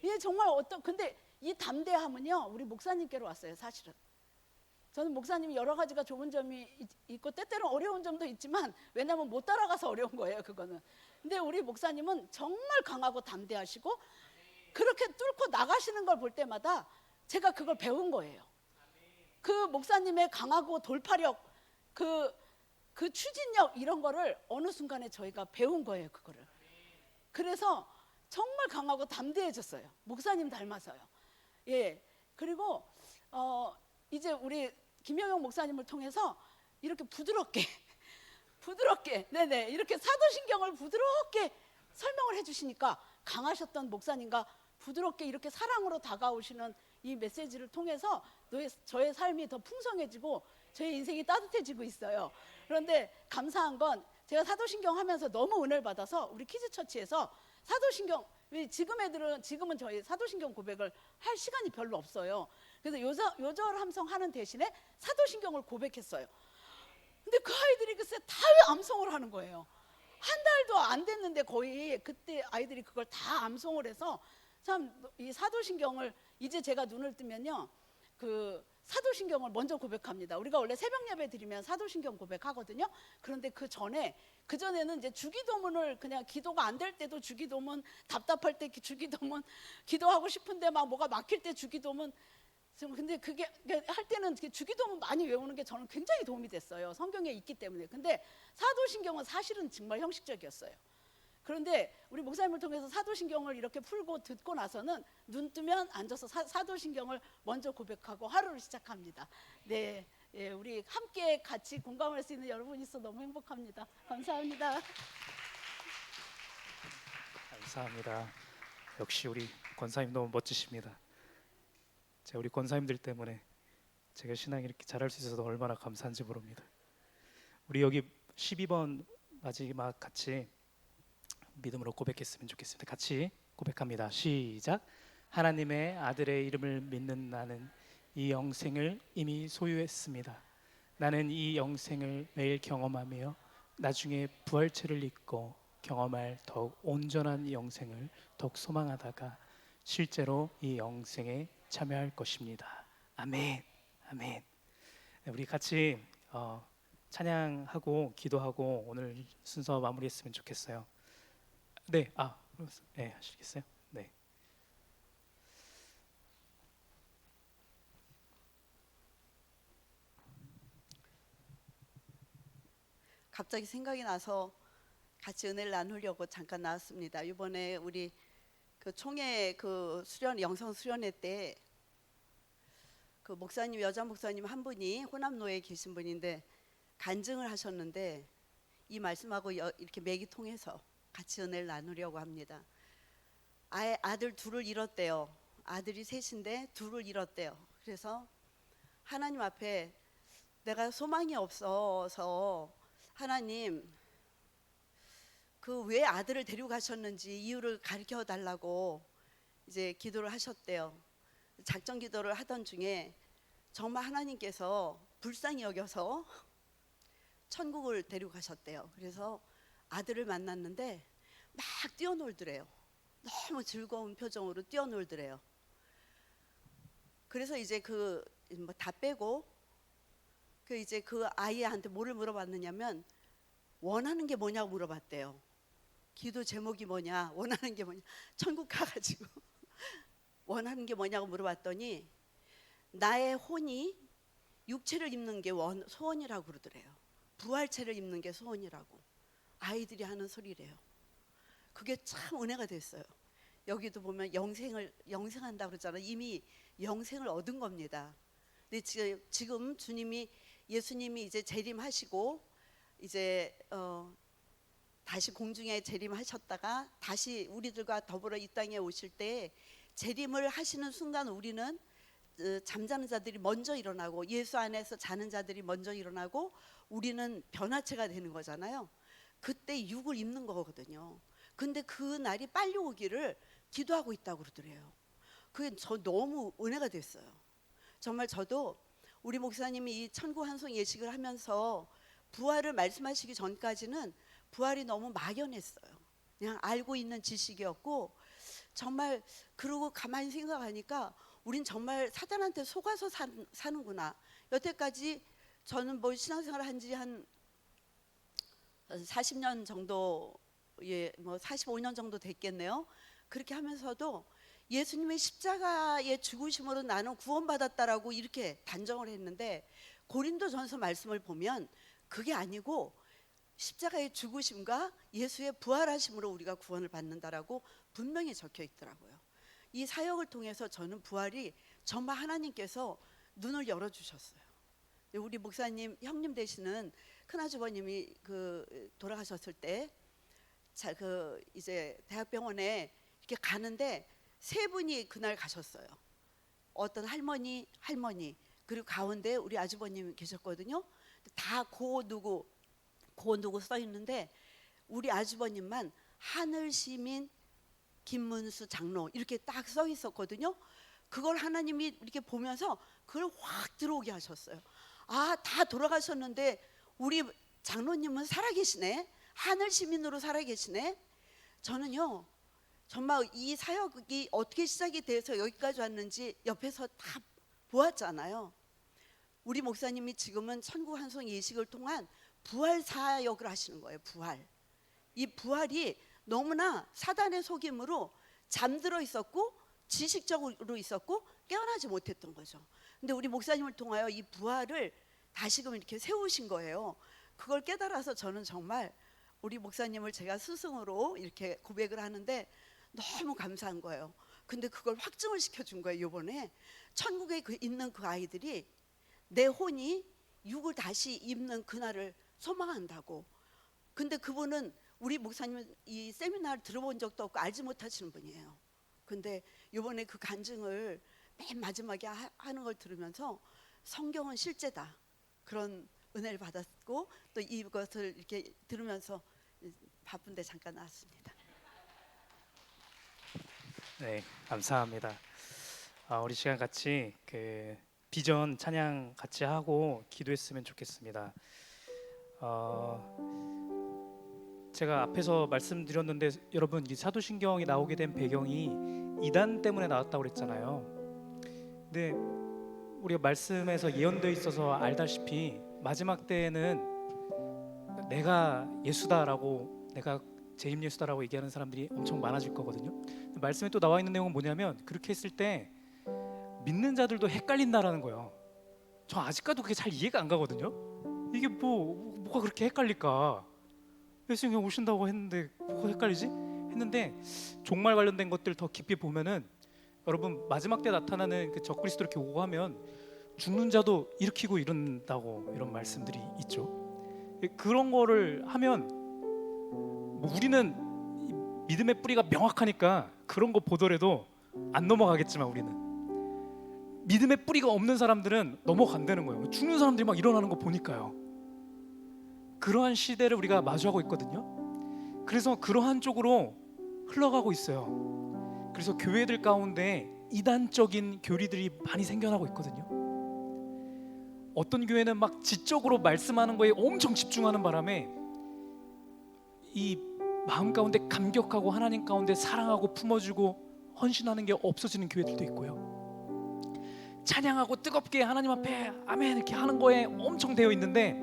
이게 정말 근데 이 담대함은요 우리 목사님께로 왔어요. 사실은 저는 목사님이 여러 가지가 좋은 점이 있고 때때로 어려운 점도 있지만 왜냐하면 못 따라가서 어려운 거예요. 그거는. 근데 우리 목사님은 정말 강하고 담대하시고 그렇게 뚫고 나가시는 걸 볼 때마다 제가 그걸 배운 거예요. 그 목사님의 강하고 돌파력, 그 추진력 이런 거를 어느 순간에 저희가 배운 거예요. 그거를. 그래서 정말 강하고 담대해졌어요. 목사님 닮아서요. 그리고 이제 우리 김영영 목사님을 통해서 이렇게 부드럽게 이렇게 사도신경을 부드럽게 설명을 해주시니까 강하셨던 목사님과 부드럽게 이렇게 사랑으로 다가오시는 이 메시지를 통해서 저의 삶이 더 풍성해지고 저의 인생이 따뜻해지고 있어요. 그런데 감사한 건 제가 사도신경 하면서 너무 은혜를 받아서 우리 키즈처치에서 사도신경 지금은 저희 사도신경 고백을 할 시간이 별로 없어요. 그래서 요절 함성하는 대신에 사도신경을 고백했어요. 근데 그 아이들이 글쎄 다 암송을 하는 거예요. 한 달도 안 됐는데 거의 그때 아이들이 그걸 다 암송을 해서 참 이 사도신경을 이제 제가 눈을 뜨면요 그 사도신경을 먼저 고백합니다. 우리가 원래 새벽 예배 드리면 사도신경 고백하거든요. 그런데 그 전에는 이제 주기도문을 그냥 기도가 안 될 때도 주기도문, 답답할 때 주기도문, 기도하고 싶은데 막 뭐가 막힐 때 주기도문. 근데 그게 할 때는 주기도문 많이 외우는 게 저는 굉장히 도움이 됐어요. 성경에 있기 때문에. 근데 사도신경은 사실은 정말 형식적이었어요. 그런데 우리 목사님을 통해서 사도신경을 이렇게 풀고 듣고 나서는 눈 뜨면 앉아서 사도신경을 먼저 고백하고 하루를 시작합니다. 네, 우리 함께 같이 공감할 수 있는 여러분이 있어 너무 행복합니다. 감사합니다. 감사합니다. 역시 우리 권사님 너무 멋지십니다. 제가 우리 권사님들 때문에 제가 신앙이 이렇게 잘할 수 있어서 얼마나 감사한지 모릅니다. 우리 여기 12번 마지막 같이 믿음으로 고백했으면 좋겠습니다. 같이 고백합니다. 시작. 하나님의 아들의 이름을 믿는 나는 이 영생을 이미 소유했습니다. 나는 이 영생을 매일 경험하며 나중에 부활체를 입고 경험할 더욱 온전한 영생을 더욱 소망하다가 실제로 이 영생에 참여할 것입니다. 아멘. 아멘. 네, 우리 같이 찬양하고 기도하고 오늘 순서 마무리했으면 좋겠어요. 네, 네 하시겠어요? 네. 갑자기 생각이 나서 같이 은혜를 나누려고 잠깐 나왔습니다. 이번에 우리 그 총회 그 수련 영성 수련회 때 그 목사님 여자 목사님 한 분이 호남로에 계신 분인데 간증을 하셨는데 이 말씀하고 이렇게 맥이 통해서 같이 은혜를 나누려고 합니다. 아들 둘을 잃었대요. 아들이 셋인데 둘을 잃었대요. 그래서 하나님 앞에 내가 소망이 없어서 하나님 그 왜 아들을 데리고 가셨는지 이유를 가르쳐 달라고 이제 기도를 하셨대요. 작전 기도를 하던 중에 정말 하나님께서 불쌍히 여겨서 천국을 데리고 가셨대요. 그래서 아들을 만났는데 막 뛰어놀더래요. 너무 즐거운 표정으로 뛰어놀더래요. 그래서 이제 그 뭐 다 빼고 그 이제 그 아이한테 뭐를 물어봤느냐면 원하는 게 뭐냐고 물어봤대요. 기도 제목이 뭐냐, 원하는 게 뭐냐, 천국 가가지고 원하는 게 뭐냐고 물어봤더니 나의 혼이 육체를 입는 게 소원이라고 그러더래요. 부활체를 입는 게 소원이라고 아이들이 하는 소리래요. 그게 참 은혜가 됐어요. 여기도 보면 영생한다 그러잖아요. 이미 영생을 얻은 겁니다. 근데 지금 예수님이 이제 재림하시고 이제 다시 공중에 재림하셨다가 다시 우리들과 더불어 이 땅에 오실 때 재림을 하시는 순간 우리는 잠자는 자들이 먼저 일어나고 예수 안에서 자는 자들이 먼저 일어나고 우리는 변화체가 되는 거잖아요. 그때 육을 입는 거거든요. 근데 그 날이 빨리 오기를 기도하고 있다고 그러더래요. 그게 저 너무 은혜가 됐어요. 정말 저도 우리 목사님이 이 천국 환송 예식을 하면서 부활을 말씀하시기 전까지는 부활이 너무 막연했어요. 그냥 알고 있는 지식이었고 정말 그러고 가만히 생각하니까 우린 정말 사단한테 속아서 사는구나. 여태까지 저는 뭐 신앙생활 한지 한 40년 정도, 뭐 45년 정도 됐겠네요. 그렇게 하면서도 예수님의 십자가의 죽으심으로 나는 구원받았다라고 이렇게 단정을 했는데 고린도전서 말씀을 보면 그게 아니고 십자가의 죽으심과 예수의 부활하심으로 우리가 구원을 받는다라고 분명히 적혀 있더라고요. 이 사역을 통해서 저는 부활이 정말 하나님께서 눈을 열어주셨어요. 우리 목사님 형님 되시는 큰아주버님이 돌아가셨을 때 이제 대학병원에 이렇게 가는데 세 분이 그날 가셨어요. 어떤 할머니 그리고 가운데 우리 아주버님 계셨거든요. 다 고 누구 써 있는데 우리 아주버님만 하늘시민 김문수 장로 이렇게 딱 써 있었거든요. 그걸 하나님이 이렇게 보면서 그걸 확 들어오게 하셨어요. 다 돌아가셨는데 우리 장로님은 살아계시네. 하늘시민으로 살아계시네. 저는요 정말 이 사역이 어떻게 시작이 돼서 여기까지 왔는지 옆에서 다 보았잖아요. 우리 목사님이 지금은 천국 환송 예식을 통한 부활 사역을 하시는 거예요. 부활. 이 부활이 너무나 사단의 속임으로 잠들어 있었고 지식적으로 있었고 깨어나지 못했던 거죠. 근데 우리 목사님을 통하여 이 부활을 다시금 이렇게 세우신 거예요. 그걸 깨달아서 저는 정말 우리 목사님을 제가 스승으로 이렇게 고백을 하는데 너무 감사한 거예요. 근데 그걸 확증을 시켜준 거예요. 이번에 천국에 있는 그 아이들이 내 혼이 육을 다시 입는 그날을 소망한다고. 근데 그분은 우리 목사님은 이 세미나를 들어본 적도 없고 알지 못하시는 분이에요. 근데 이번에 그 간증을 맨 마지막에 하는 걸 들으면서 성경은 실제다 그런 은혜를 받았고 또 이것을 이렇게 들으면서 바쁜데 잠깐 나왔습니다. 네, 감사합니다. 우리 시간 같이 비전 찬양 같이 하고 기도했으면 좋겠습니다. 제가 앞에서 말씀드렸는데 여러분, 이 사도신경이 나오게 된 배경이 이단 때문에 나왔다고 그랬잖아요. 근데 우리가 말씀에서 예언되어 있어서 알다시피 마지막 때에는 내가 예수다라고, 내가 재림 예수다라고 얘기하는 사람들이 엄청 많아질 거거든요. 말씀에 또 나와 있는 내용은 뭐냐면, 그렇게 했을 때 믿는 자들도 헷갈린다라는 거예요. 저 아직까지도 그게 잘 이해가 안 가거든요. 이게 뭐가 그렇게 헷갈릴까? 예수님 오신다고 했는데 뭐가 헷갈리지? 했는데 종말 관련된 것들 더 깊이 보면은 여러분, 마지막 때 나타나는 그 적그리스도 이렇게 오고 하면 죽는 자도 일으키고 이런다고, 이런 말씀들이 있죠. 그런 거를 하면 뭐 우리는 믿음의 뿌리가 명확하니까 그런 거 보더라도 안 넘어가겠지만, 우리는 믿음의 뿌리가 없는 사람들은 넘어간다는 거예요. 죽는 사람들이 막 일어나는 거 보니까요. 그러한 시대를 우리가 마주하고 있거든요. 그래서 그러한 쪽으로 흘러가고 있어요. 그래서 교회들 가운데 이단적인 교리들이 많이 생겨나고 있거든요. 어떤 교회는 막 지적으로 말씀하는 거에 엄청 집중하는 바람에 이 마음 가운데 감격하고 하나님 가운데 사랑하고 품어주고 헌신하는 게 없어지는 교회들도 있고요. 찬양하고 뜨겁게 하나님 앞에 아멘 이렇게 하는 거에 엄청 되어 있는데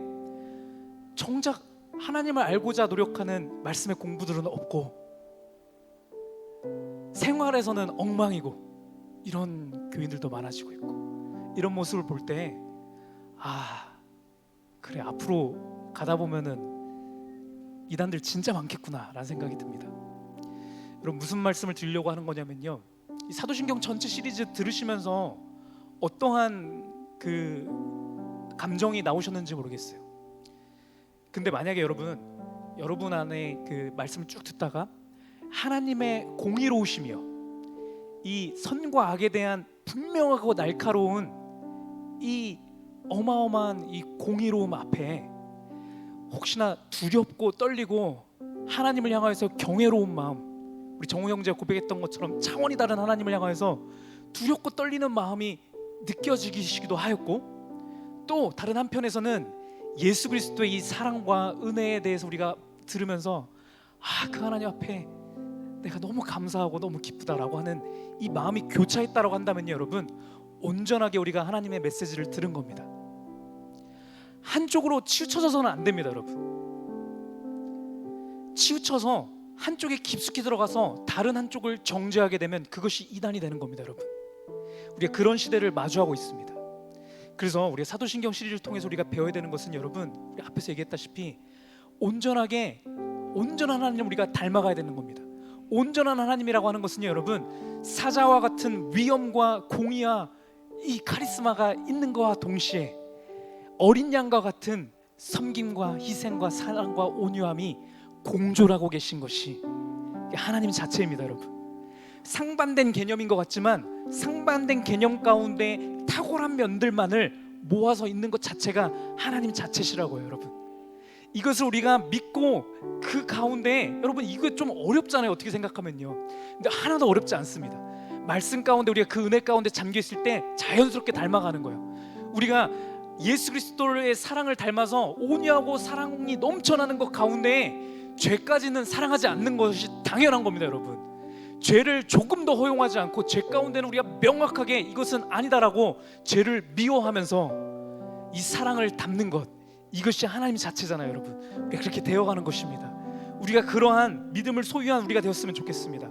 정작 하나님을 알고자 노력하는 말씀의 공부들은 없고 생활에서는 엉망이고, 이런 교인들도 많아지고 있고, 이런 모습을 볼 때 그래, 앞으로 가다 보면은 이단들 진짜 많겠구나 라는 생각이 듭니다. 여러분, 무슨 말씀을 드리려고 하는 거냐면요, 이 사도신경 전체 시리즈 들으시면서 어떠한 그 감정이 나오셨는지 모르겠어요. 근데 만약에 여러분 안에 그 말씀을 쭉 듣다가 하나님의 공의로우시며 이 선과 악에 대한 분명하고 날카로운 이 어마어마한 이 공의로움 앞에 혹시나 두렵고 떨리고 하나님을 향하여서 경외로운 마음, 우리 정우 형제가 고백했던 것처럼 차원이 다른 하나님을 향하여서 두렵고 떨리는 마음이 느껴지시기도 하였고, 또 다른 한편에서는 예수 그리스도의 이 사랑과 은혜에 대해서 우리가 들으면서 그 하나님 앞에 내가 너무 감사하고 너무 기쁘다라고 하는 이 마음이 교차했다라고 한다면요, 여러분, 온전하게 우리가 하나님의 메시지를 들은 겁니다. 한쪽으로 치우쳐져서는 안 됩니다, 여러분. 치우쳐서 한쪽에 깊숙이 들어가서 다른 한쪽을 정죄하게 되면 그것이 이단이 되는 겁니다, 여러분. 우리가 그런 시대를 마주하고 있습니다. 그래서 우리가 사도신경 시리즈를 통해서 우리가 배워야 되는 것은, 여러분, 우리 앞에서 얘기했다시피 온전한 하나님을 우리가 닮아가야 되는 겁니다. 온전한 하나님이라고 하는 것은요, 여러분, 사자와 같은 위엄과 공의와 이 카리스마가 있는 것과 동시에 어린 양과 같은 섬김과 희생과 사랑과 온유함이 공존하고 계신 것이 하나님 자체입니다, 여러분. 상반된 개념인 것 같지만 상반된 개념 가운데 탁월한 면들만을 모아서 있는 것 자체가 하나님 자체시라고요, 여러분. 이것을 우리가 믿고 그 가운데, 여러분, 이거 좀 어렵잖아요, 어떻게 생각하면요. 근데 하나도 어렵지 않습니다. 말씀 가운데 우리가 그 은혜 가운데 잠겨 있을 때 자연스럽게 닮아가는 거예요. 우리가 예수 그리스도의 사랑을 닮아서 온유하고 사랑이 넘쳐나는 것 가운데 죄까지는 사랑하지 않는 것이 당연한 겁니다, 여러분. 죄를 조금 더 허용하지 않고 죄 가운데는 우리가 명확하게 이것은 아니다라고 죄를 미워하면서 이 사랑을 담는 것, 이것이 하나님 자체잖아요, 여러분. 우리가 그렇게 되어가는 것입니다. 우리가 그러한 믿음을 소유한 우리가 되었으면 좋겠습니다.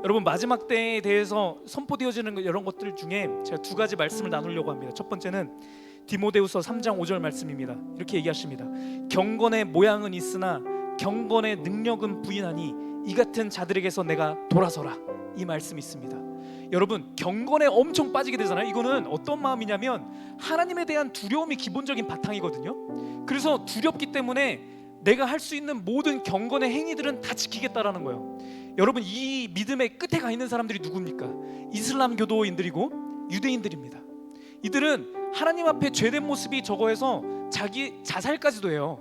여러분, 마지막 때에 대해서 선포되어지는 이런 것들 중에 제가 두 가지 말씀을 나누려고 합니다. 첫 번째는 디모데후서 3장 5절 말씀입니다. 이렇게 얘기하십니다. 경건의 모양은 있으나 경건의 능력은 부인하니 이 같은 자들에게서 내가 돌아서라. 이 말씀이 있습니다. 여러분, 경건에 엄청 빠지게 되잖아요. 이거는 어떤 마음이냐면 하나님에 대한 두려움이 기본적인 바탕이거든요. 그래서 두렵기 때문에 내가 할 수 있는 모든 경건의 행위들은 다 지키겠다라는 거예요. 여러분, 이 믿음의 끝에 가 있는 사람들이 누굽니까? 이슬람 교도인들이고 유대인들입니다. 이들은 하나님 앞에 죄된 모습이 저거에서 자기 자살까지도 해요.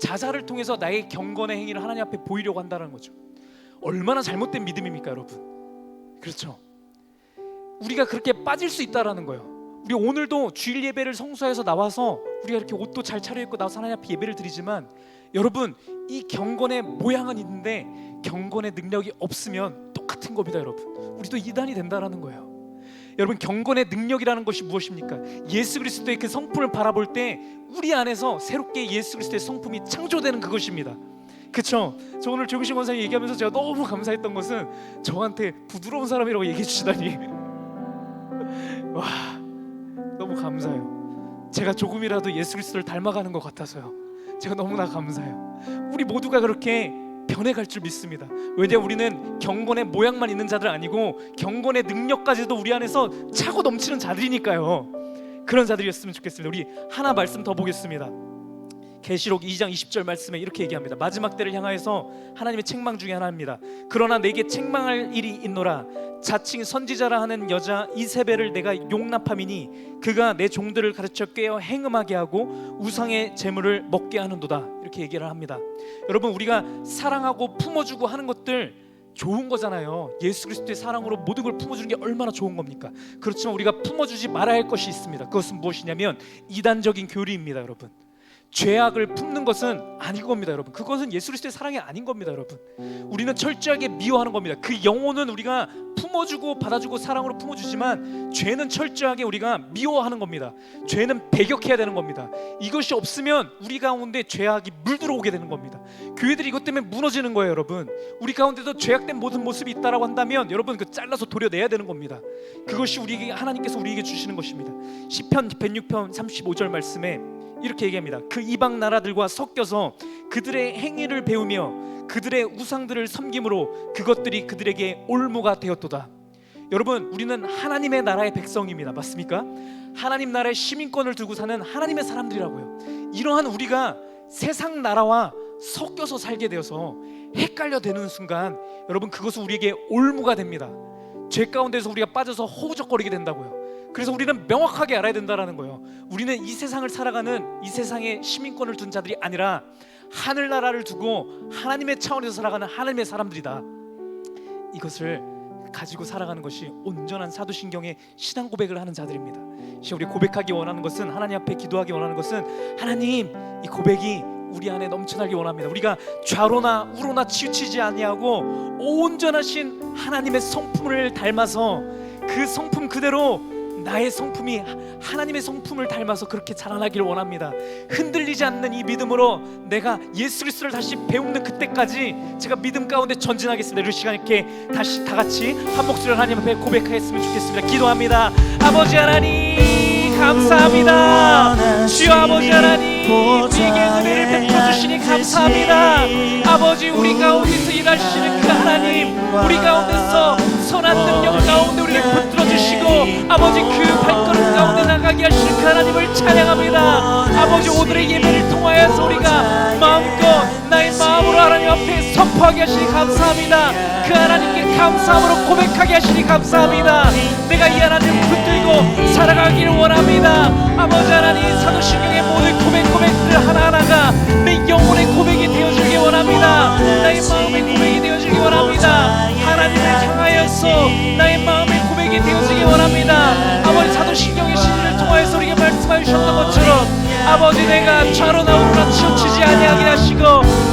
자살을 통해서 나의 경건의 행위를 하나님 앞에 보이려고 한다는 거죠. 얼마나 잘못된 믿음입니까, 여러분? 그렇죠. 우리가 그렇게 빠질 수 있다라는 거예요. 우리 오늘도 주일 예배를 성수해서 나와서 우리가 이렇게 옷도 잘 차려입고 나와서 하나님 앞에 예배를 드리지만 여러분 이 경건의 모양은 있는데 경건의 능력이 없으면 똑같은 겁니다. 여러분 우리도 이단이 된다라는 거예요. 여러분 경건의 능력이라는 것이 무엇입니까? 예수 그리스도의 그 성품을 바라볼 때 우리 안에서 새롭게 예수 그리스도의 성품이 창조되는 그것입니다. 그쵸? 저 오늘 조규식 원사님 얘기하면서 제가 너무 감사했던 것은 저한테 부드러운 사람이라고 얘기해 주시다니 와 너무 감사해요. 제가 조금이라도 예수 그리스도를 닮아가는 것 같아서요. 제가 너무나 감사해요. 우리 모두가 그렇게 변해갈 줄 믿습니다. 왜냐하면 우리는 경건의 모양만 있는 자들 아니고 경건의 능력까지도 우리 안에서 차고 넘치는 자들이니까요. 그런 자들이었으면 좋겠습니다. 우리 하나 말씀 더 보겠습니다. 계시록 2장 20절 말씀에 이렇게 얘기합니다. 마지막 때를 향하여서 하나님의 책망 중에 하나입니다. 그러나 내게 책망할 일이 있노라. 자칭 선지자라 하는 여자 이세벨을 내가 용납함이니 그가 내 종들을 가르쳐 꿰어 행음하게 하고 우상의 재물을 먹게 하는도다. 이렇게 얘기를 합니다. 여러분 우리가 사랑하고 품어주고 하는 것들 좋은 거잖아요. 예수 그리스도의 사랑으로 모든 걸 품어주는 게 얼마나 좋은 겁니까? 그렇지만 우리가 품어주지 말아야 할 것이 있습니다. 그것은 무엇이냐면 이단적인 교리입니다. 여러분 죄악을 품는 것은 아닌 겁니다. 여러분 그것은 예수 그리스도의 사랑이 아닌 겁니다. 여러분 우리는 철저하게 미워하는 겁니다. 그 영혼은 우리가 품어주고 받아주고 사랑으로 품어주지만 죄는 철저하게 우리가 미워하는 겁니다. 죄는 배격해야 되는 겁니다. 이것이 없으면 우리 가운데 죄악이 물들어오게 되는 겁니다. 교회들이 이것 때문에 무너지는 거예요. 여러분 우리 가운데도 죄악된 모든 모습이 있다라고 한다면 여러분 그 잘라서 도려내야 되는 겁니다. 그것이 우리에게 하나님께서 우리에게 주시는 것입니다. 시편 106편 35절 말씀에 이렇게 얘기합니다. 그 이방 나라들과 섞여서 그들의 행위를 배우며 그들의 우상들을 섬김으로 그것들이 그들에게 올무가 되었도다. 여러분 우리는 하나님의 나라의 백성입니다. 맞습니까? 하나님 나라의 시민권을 두고 사는 하나님의 사람들이라고요. 이러한 우리가 세상 나라와 섞여서 살게 되어서 헷갈려 되는 순간 여러분 그것은 우리에게 올무가 됩니다. 죄 가운데서 우리가 빠져서 허우적거리게 된다고요. 그래서 우리는 명확하게 알아야 된다라는 거예요. 우리는 이 세상을 살아가는 이 세상의 시민권을 둔 자들이 아니라 하늘나라를 두고 하나님의 차원에서 살아가는 하나님의 사람들이다. 이것을 가지고 살아가는 것이 온전한 사도신경의 신앙 고백을 하는 자들입니다. 우리 고백하기 원하는 것은 하나님 앞에 기도하기 원하는 것은 하나님 이 고백이 우리 안에 넘쳐나기 원합니다. 우리가 좌로나 우로나 치우치지 아니하고 온전하신 하나님의 성품을 닮아서 그 성품 그대로 나의 성품이 하나님의 성품을 닮아서 그렇게 자라나기를 원합니다. 흔들리지 않는 이 믿음으로 내가 예수 그리스도를 다시 배우는 그때까지 제가 믿음 가운데 전진하겠습니다. 이 시간 이렇게 다시 다 같이 한 목소리로 하나님 앞에 고백하였으면 좋겠습니다. 기도합니다. 아버지 하나님 감사합니다. 주여 아버지 하나님 우리에게 은혜를 베풀어 주시니 감사합니다. 아버지 우리 가운데서 일하시는 그 하나님 우리 가운데서 선한 능력 가운데 우리를 붙들어 주시고 아버지 그 발걸음 가운데 나가게 하시는 그 하나님을 찬양합니다. 아버지 오늘의 예배를 통하여서 우리가 마음껏 나의 마음으로 하나님 앞에 선포하게 하시니 감사합니다. 그 하나님께 감사함으로 고백하게 하시니 감사합니다. 내가 이 하나님을 붙들고 살아가기를 원합니다. 아버지 하나님 사도신경의 모든 고백들 하나하나가 내 영혼의 고백이 되어주기 원합니다. 나의 마음의 고백이 되어주기 원합니다. 하나님을 향하여서 나의 마음의 고백이 되어지기 원합니다. 아버지 사도신경의 시리를 통하여서 우리에게 말씀해 주셨던 것처럼 아버지 내가 좌로나 우로나 치우치지 아니하게 하시고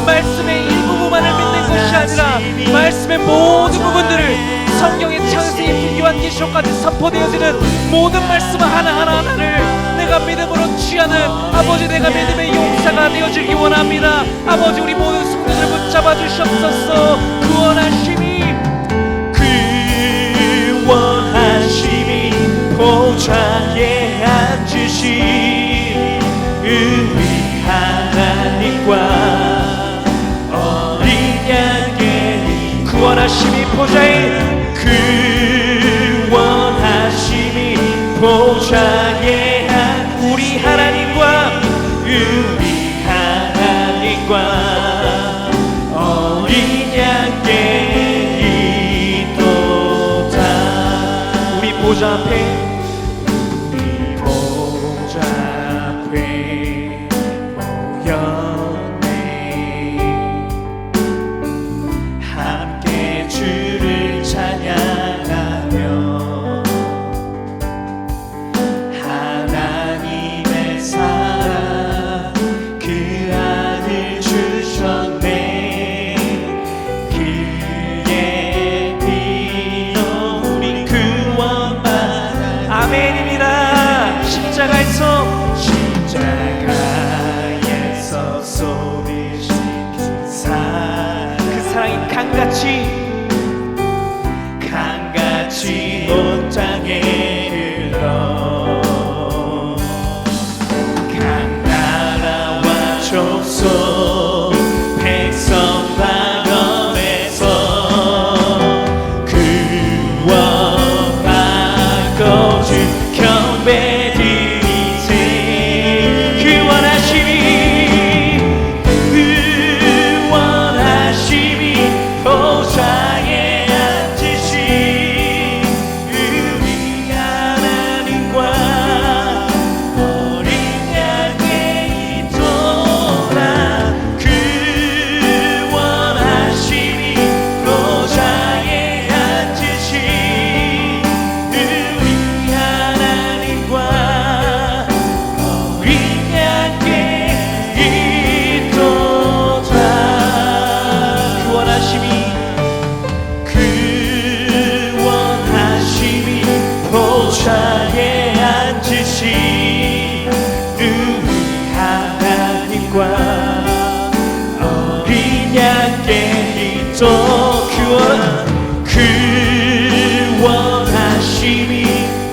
말씀의 일부분만을 믿는 것이 아니라 말씀의 모든 부분들을 성경의 창세기 요한계시록까지 선포되어지는 모든 말씀 하나하나를 내가 믿음으로 취하는 아버지 내가 믿음의 용사가 되어지기 원합니다. 아버지 우리 모든 성도들 붙잡아 주시옵소서. 그 원하심이 보좌에 앉으신 우리 하나님과 어린 양의 그 원하심이 보좌에 그 원하심이 보좌에 우리 하나님과 우리 하나님과 어린 양의 이도다. 우리 보좌 앞에 우리 보좌 앞에 모였네. 함께 주를 찬양하며 이로 우리 구원받아. 아멘입니다. 십자가에서 쏟으신 그 사랑이 강같이 온 땅에 흘러 각 나라와 족속 백성 방언에서 구원받고 주 경배드리세. 구원하심이 보좌에 앉으신 우리 하나님과 어린 양의 이토라. 구원하심이 보좌에 앉으신 우리 하나님과 어린 양의 이토다. 구원하심이 보좌에 앉으신 우리 하나님과 어린 양의 이토. 구원하심이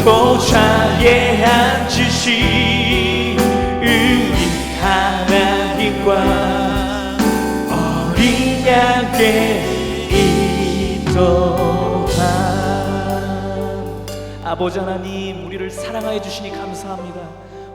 보좌에 앉으신 우리 하나님과 어린 양의 이토다. 아버지 하나님, 우리를 사랑하여 주시니 감사합니다.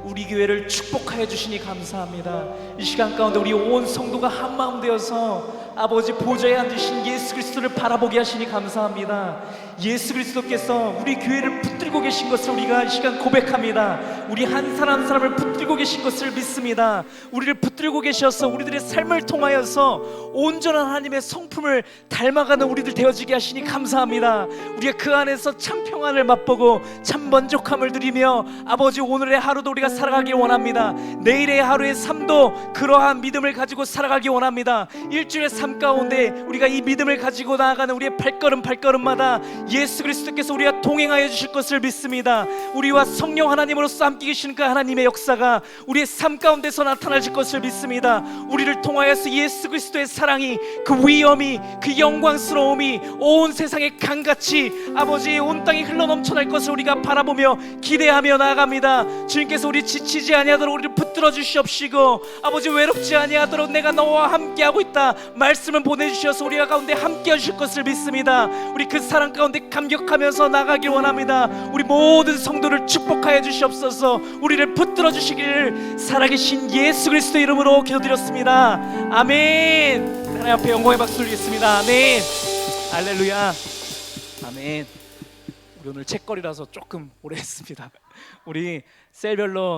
우리 교회를 축복하여 주시니 감사합니다. 이 시간 가운데 우리 온 성도가 한마음 되어서 아버지 보좌에 앉으신 예수 그리스도를 바라보게 하시니 감사합니다. 예수 그리스도께서 우리 교회를 붙들고 계신 것을 우리가 이 시간 고백합니다. 우리 한 사람 한 사람을 붙들고 계신 것을 믿습니다. 우리를 붙들고 계셔서 우리들의 삶을 통하여서 온전한 하나님의 성품을 닮아가는 우리들 되어지게 하시니 감사합니다. 우리가 그 안에서 참 평안을 맛보고 참 만족함을 누리며 아버지 오늘의 하루도 우리가 살아가길 원합니다. 내일의 하루의 삶도 그러한 믿음을 가지고 살아가기 원합니다. 일주일의 삶 가운데 우리가 이 믿음을 가지고 나아가는 우리의 발걸음마다 예수 그리스도께서 우리와 동행하여 주실 것을 믿습니다. 우리와 성령 하나님으로서 함께 계시는 그 하나님의 역사가 우리의 삶 가운데서 나타나실 것을 믿습니다. 우리를 통하여서 예수 그리스도의 사랑이, 그 위엄이, 그 영광스러움이 온 세상에 강같이 아버지 온 땅에 흘러넘쳐날 것을 우리가 바라보며 기대하며 나아갑니다. 주님께서 우리 지치지 아니하도록 우리를 붙들어 주시옵시고 아버지 외롭지 아니하도록 내가 너와 함께하고 있다 말씀을 보내주셔서 우리가 가운데 함께 하실 것을 믿습니다. 우리 그 사랑 가운데 감격하면서 나가길 원합니다. 우리 모든 성도를 축복하여 주시옵소서. 우리를 붙들어 주시길 살아계신 예수 그리스도 이름으로 기도드렸습니다. 아멘. 하나님 앞에 영광의 박수 드리겠습니다. 아멘. 할렐루야. 아멘. 우리 오늘 책거리라서 조금 오래 했습니다. 우리 셀별로